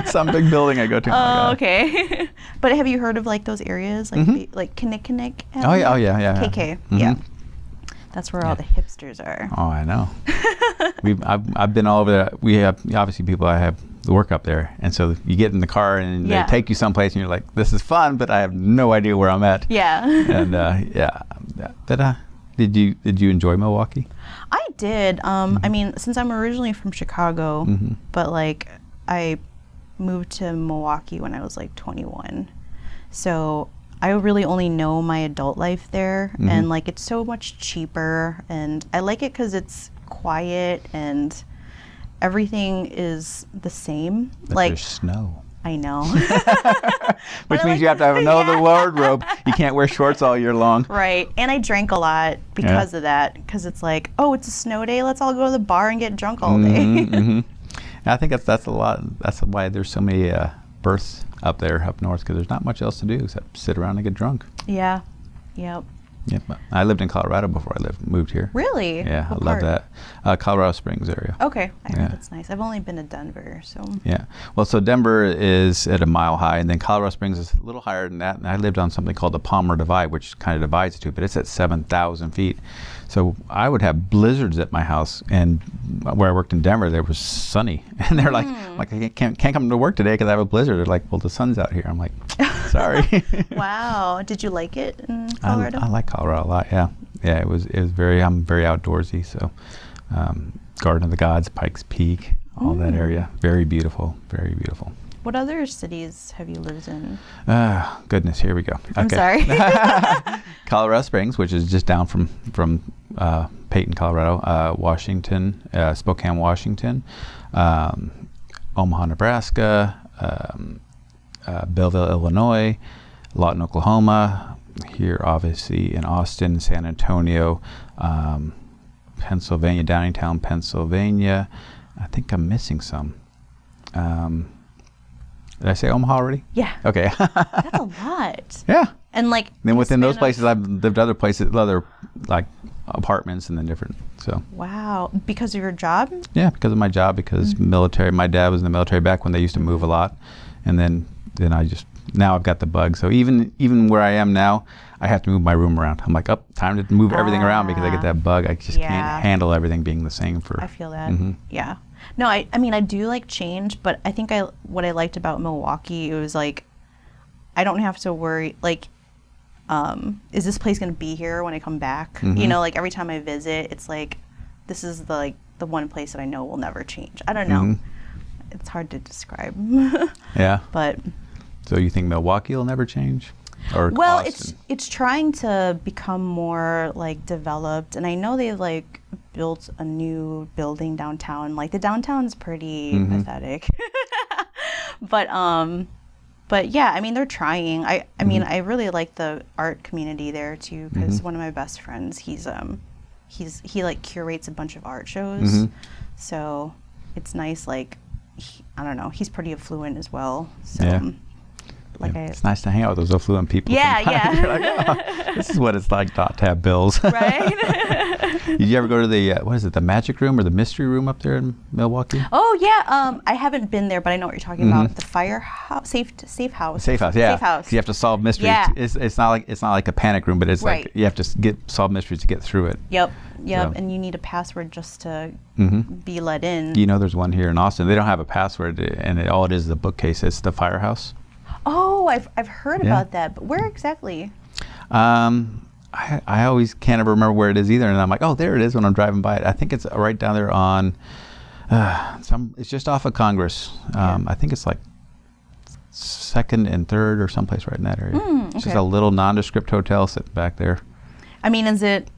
is. Some big building I go to. Oh, okay. But have you heard of like those areas, like like Kinnikinnick? Oh yeah. KK, Mm-hmm. yeah. That's where all the hipsters are. Oh, I know. I've been all over there. We have obviously people I have work up there, and so you get in the car and they take you someplace, and you're like, "This is fun," but I have no idea where I'm at. Yeah. And But did you enjoy Milwaukee? I did. I mean, since I'm originally from Chicago, but like I moved to Milwaukee when I was like 21, so I really only know my adult life there, and like it's so much cheaper, and I like it because it's quiet and everything is the same. But like there's snow. I know. Which means you have to have another wardrobe. You can't wear shorts all year long. Right. And I drank a lot because of that. Because it's like, oh, it's a snow day. Let's all go to the bar and get drunk all day. And I think that's a lot. That's why there's so many births up there, up north, because there's not much else to do except sit around and get drunk. Yeah. Yep. Yep. I lived in Colorado before I moved here. Really? Yeah, What I love part? that. Colorado Springs area. Okay. I heard that's nice. I've only been to Denver, so. Yeah. Well, so Denver is at a mile high, and then Colorado Springs is a little higher than that. And I lived on something called the Palmer Divide, which kind of divides the two, but it's at 7,000 feet. So I would have blizzards at my house, and where I worked in Denver, there was sunny, and they're like, I can't come to work today because I have a blizzard. They're like, well, the sun's out here. I'm like, sorry. Wow. Did you like it in Colorado? I like Colorado a lot. Yeah. Yeah. It was very. I'm very outdoorsy. So, Garden of the Gods, Pikes Peak, all that area, very beautiful. Very beautiful. What other cities have you lived in? Goodness, here we go. I'm sorry. Colorado Springs, which is just down from Peyton, Colorado, Washington, Spokane, Washington, Omaha, Nebraska, Belleville, Illinois, Lawton, Oklahoma, here obviously in Austin, San Antonio, Pennsylvania, Downingtown, Pennsylvania. I think I'm missing some. Did I say Omaha already? Yeah. Okay. That's a lot. Yeah. And like. Then within those places, I've lived other places, other like apartments and then different. So. Wow. Because of your job? Yeah, because of my job, because military. My dad was in the military back when they used to move a lot, and then now I've got the bug. So even where I am now, I have to move my room around. I'm like, time to move everything around because I get that bug. I just can't handle everything being the same for. I feel that. Yeah. No, I mean, I do like change, but I think what I liked about Milwaukee, it was like, I don't have to worry, like, is this place going to be here when I come back? You know, like every time I visit, it's like, this is the one place that I know will never change. I don't know. It's hard to describe. Yeah. But. So you think Milwaukee will never change? Or well, Austin? it's trying to become more like developed, and I know they like built a new building downtown. Like the downtown's pretty pathetic. But yeah, I mean they're trying. I mean I really like the art community there too, because one of my best friends, he like curates a bunch of art shows. So it's nice. Like I don't know, he's pretty affluent as well. So. Yeah. like It's nice to hang out with those affluent people. Yeah, sometimes. yeah. You're like, oh, this is what it's like not to have bills. Right. Did you ever go to the what is it, the Magic Room or the Mystery Room up there in Milwaukee? Oh yeah, I haven't been there, but I know what you're talking about. The firehouse, safe house. Safe house, yeah. Safe house. You have to solve mysteries. Yeah. It's not like a panic room, but it's Right. like you have to solve mysteries to get through it. Yep. So. And you need a password just to be let in. You know, there's one here in Austin. They don't have a password, and all it is a bookcase. It's the firehouse. Oh, I've heard about that, but where exactly? I always can't ever remember where it is either, and I'm like, oh, there it is when I'm driving by it. I think it's right down there on, it's just off of Congress. I think it's like 2nd and 3rd or someplace right in that area. It's just a little nondescript hotel sitting back there. I mean, is it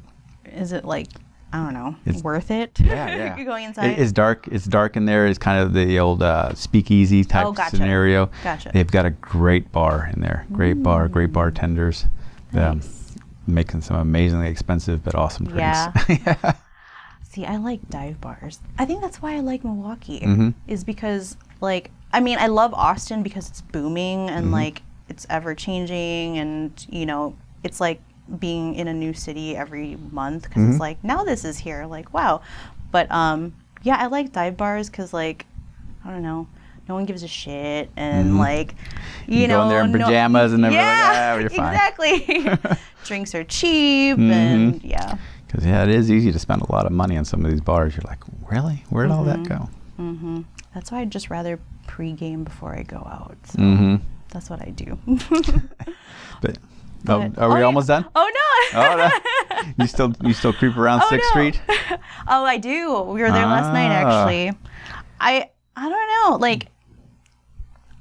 like, I don't know, worth it? Yeah. You're going inside? It's dark. It's dark in there. It's kind of the old speakeasy type scenario. Gotcha. They've got a great bar in there. Great bar, great bartenders. Nice. Making some amazingly expensive but awesome drinks. Yeah. See, I like dive bars. I think that's why I like Milwaukee, is because, like, I mean, I love Austin because it's booming and, like, it's ever changing, and, you know, it's like being in a new city every month because it's like, now this is here, like, wow. But, yeah, I like dive bars because, like, I don't know, no one gives a shit, and, like, you know. Go in there in pajamas and everything. Yeah, You're fine. exactly. Drinks are cheap, and, yeah. Because, yeah, it is easy to spend a lot of money on some of these bars. You're like, really? Where'd all that go? That's why I'd just rather pregame before I go out. So that's what I do. But are we almost done? Oh no! Oh, no. You still creep around 6th Street? Oh, I do. We were there last night, actually. I don't know. Like,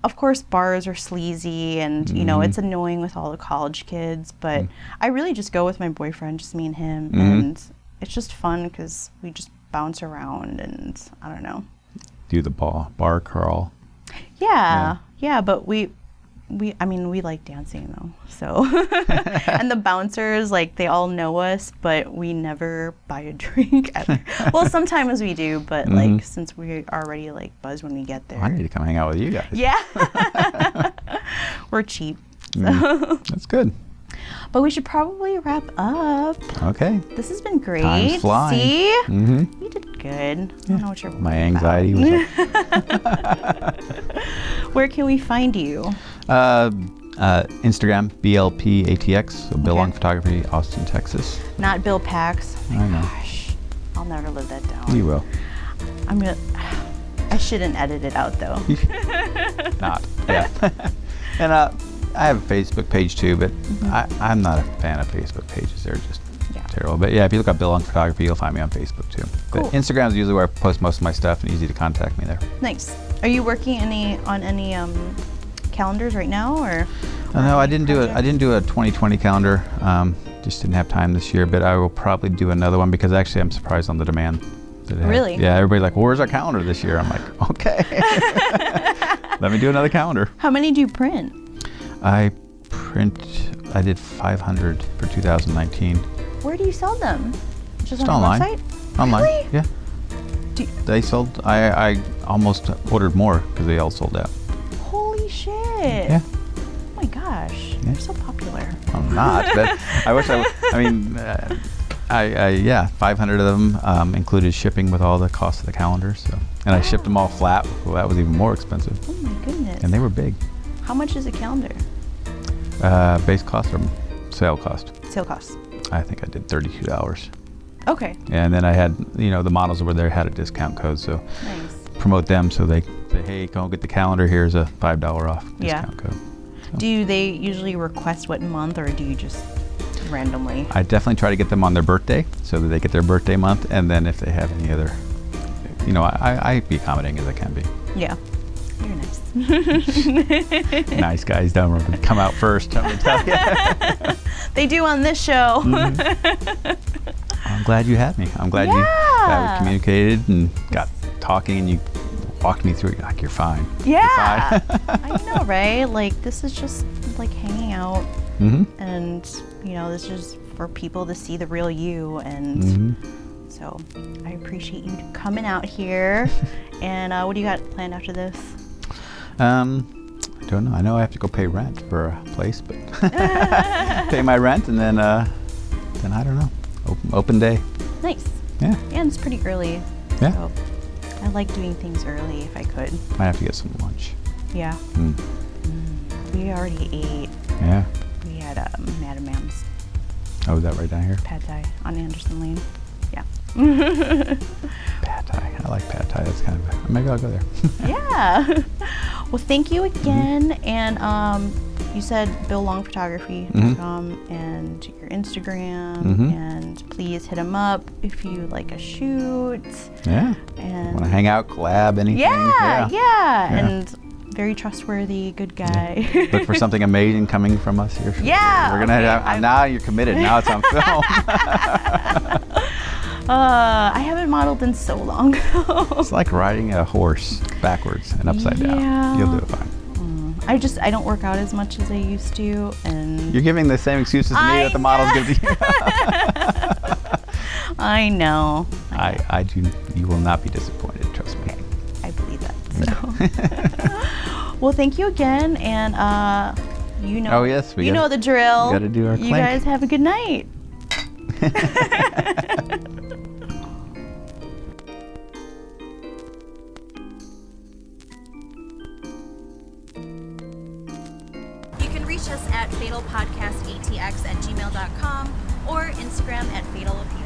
of course, bars are sleazy, and you know it's annoying with all the college kids. But I really just go with my boyfriend, just me and him, and it's just fun because we just bounce around, and I don't know. Do the bar crawl. Yeah, but we like dancing though. So, and the bouncers, like, they all know us, but we never buy a drink ever. Well, sometimes we do, but like, since we already like buzz when we get there. I need to come hang out with you guys. Yeah. We're cheap. So. That's good. But we should probably wrap up. Okay. This has been great. Time's flying. See? You did good. I don't know what you're worried My anxiety was about. Where can we find you? Instagram, BLPATX, so Bill Long Photography, Austin, Texas. Not Bill Pax. Oh my I know. gosh. I'll never live that down. You will. I shouldn't edit it out though. Not. Yeah. And I have a Facebook page too, but I'm not a fan of Facebook pages. They're just terrible. But yeah, if you look up Bill Long Photography, you'll find me on Facebook too. Cool. But Instagram is usually where I post most of my stuff, and easy to contact me there. Nice. Are you working on any calendars right now, or? No, I didn't do a 2020 calendar. Just didn't have time this year, but I will probably do another one because actually I'm surprised on the demand. Really? Yeah, everybody's like, well, where's our calendar this year? I'm like, okay. Let me do another calendar. How many do you print? I did 500 for 2019. Where do you sell them? Just on online. the website? Online, Really? yeah. They sold, I almost ordered more because they all sold out. Holy shit. Yeah. Oh my gosh. You're so popular. I'm not, but I wish I mean, 500 of them included shipping with all the cost of the calendar. So, and I shipped them all flat. Well, that was even more expensive. Oh my goodness. And they were big. How much is a calendar? Base cost or sale cost? Sale cost. I think I did $32. Okay. And then I had, the models over there had a discount code, so Nice. promote them so they say, hey, go get the calendar. Here's a $5 off discount code. So. Do they usually request what month, or do you just randomly? I definitely try to get them on their birthday so that they get their birthday month, and then if they have any other, I be accommodating as I can be. Yeah. You're nice. Nice guys don't remember to come out first, I'm gonna tell you. They do on this show. I'm glad you had me. I'm glad we communicated and got talking, and you walked me through it. You're like, you're fine. Yeah. You're fine. I know, right? Like, this is just like hanging out, and this is just for people to see the real you, and so I appreciate you coming out here. And what do you got planned after this? I don't know. I know I have to go pay rent for a place, but pay my rent and then I don't know. Open day. Nice. Yeah. And it's pretty early. Yeah. So I like doing things early if I could. Might have to get some lunch. Yeah. We already ate. Yeah. We had Madam Mam's Oh, is that right down here? pad thai on Anderson Lane. Yeah. Pad thai. I like pad thai. That's kind of maybe I'll go there. Yeah. Well, thank you again. And you said BillLongPhotography.com and your Instagram. And please hit him up if you like a shoot. Yeah. And Want to hang out, collab, anything? Yeah. And very trustworthy, good guy. Look for something amazing coming from us here. Yeah. We're gonna have, now you're committed. Now it's on film. I haven't modeled in so long. It's like riding a horse backwards and upside down. You'll do it fine. I don't work out as much as I used to, and You're giving the same excuses to me that the models give to you. I know. I do. You will not be disappointed. Trust me. Okay, I believe that. So. Well, thank you again, and you know. Oh yes, you know the drill. We got to do our clank. You guys have a good night. You can reach us at fatalpodcastatx@gmail.com or Instagram at fatalpodcast.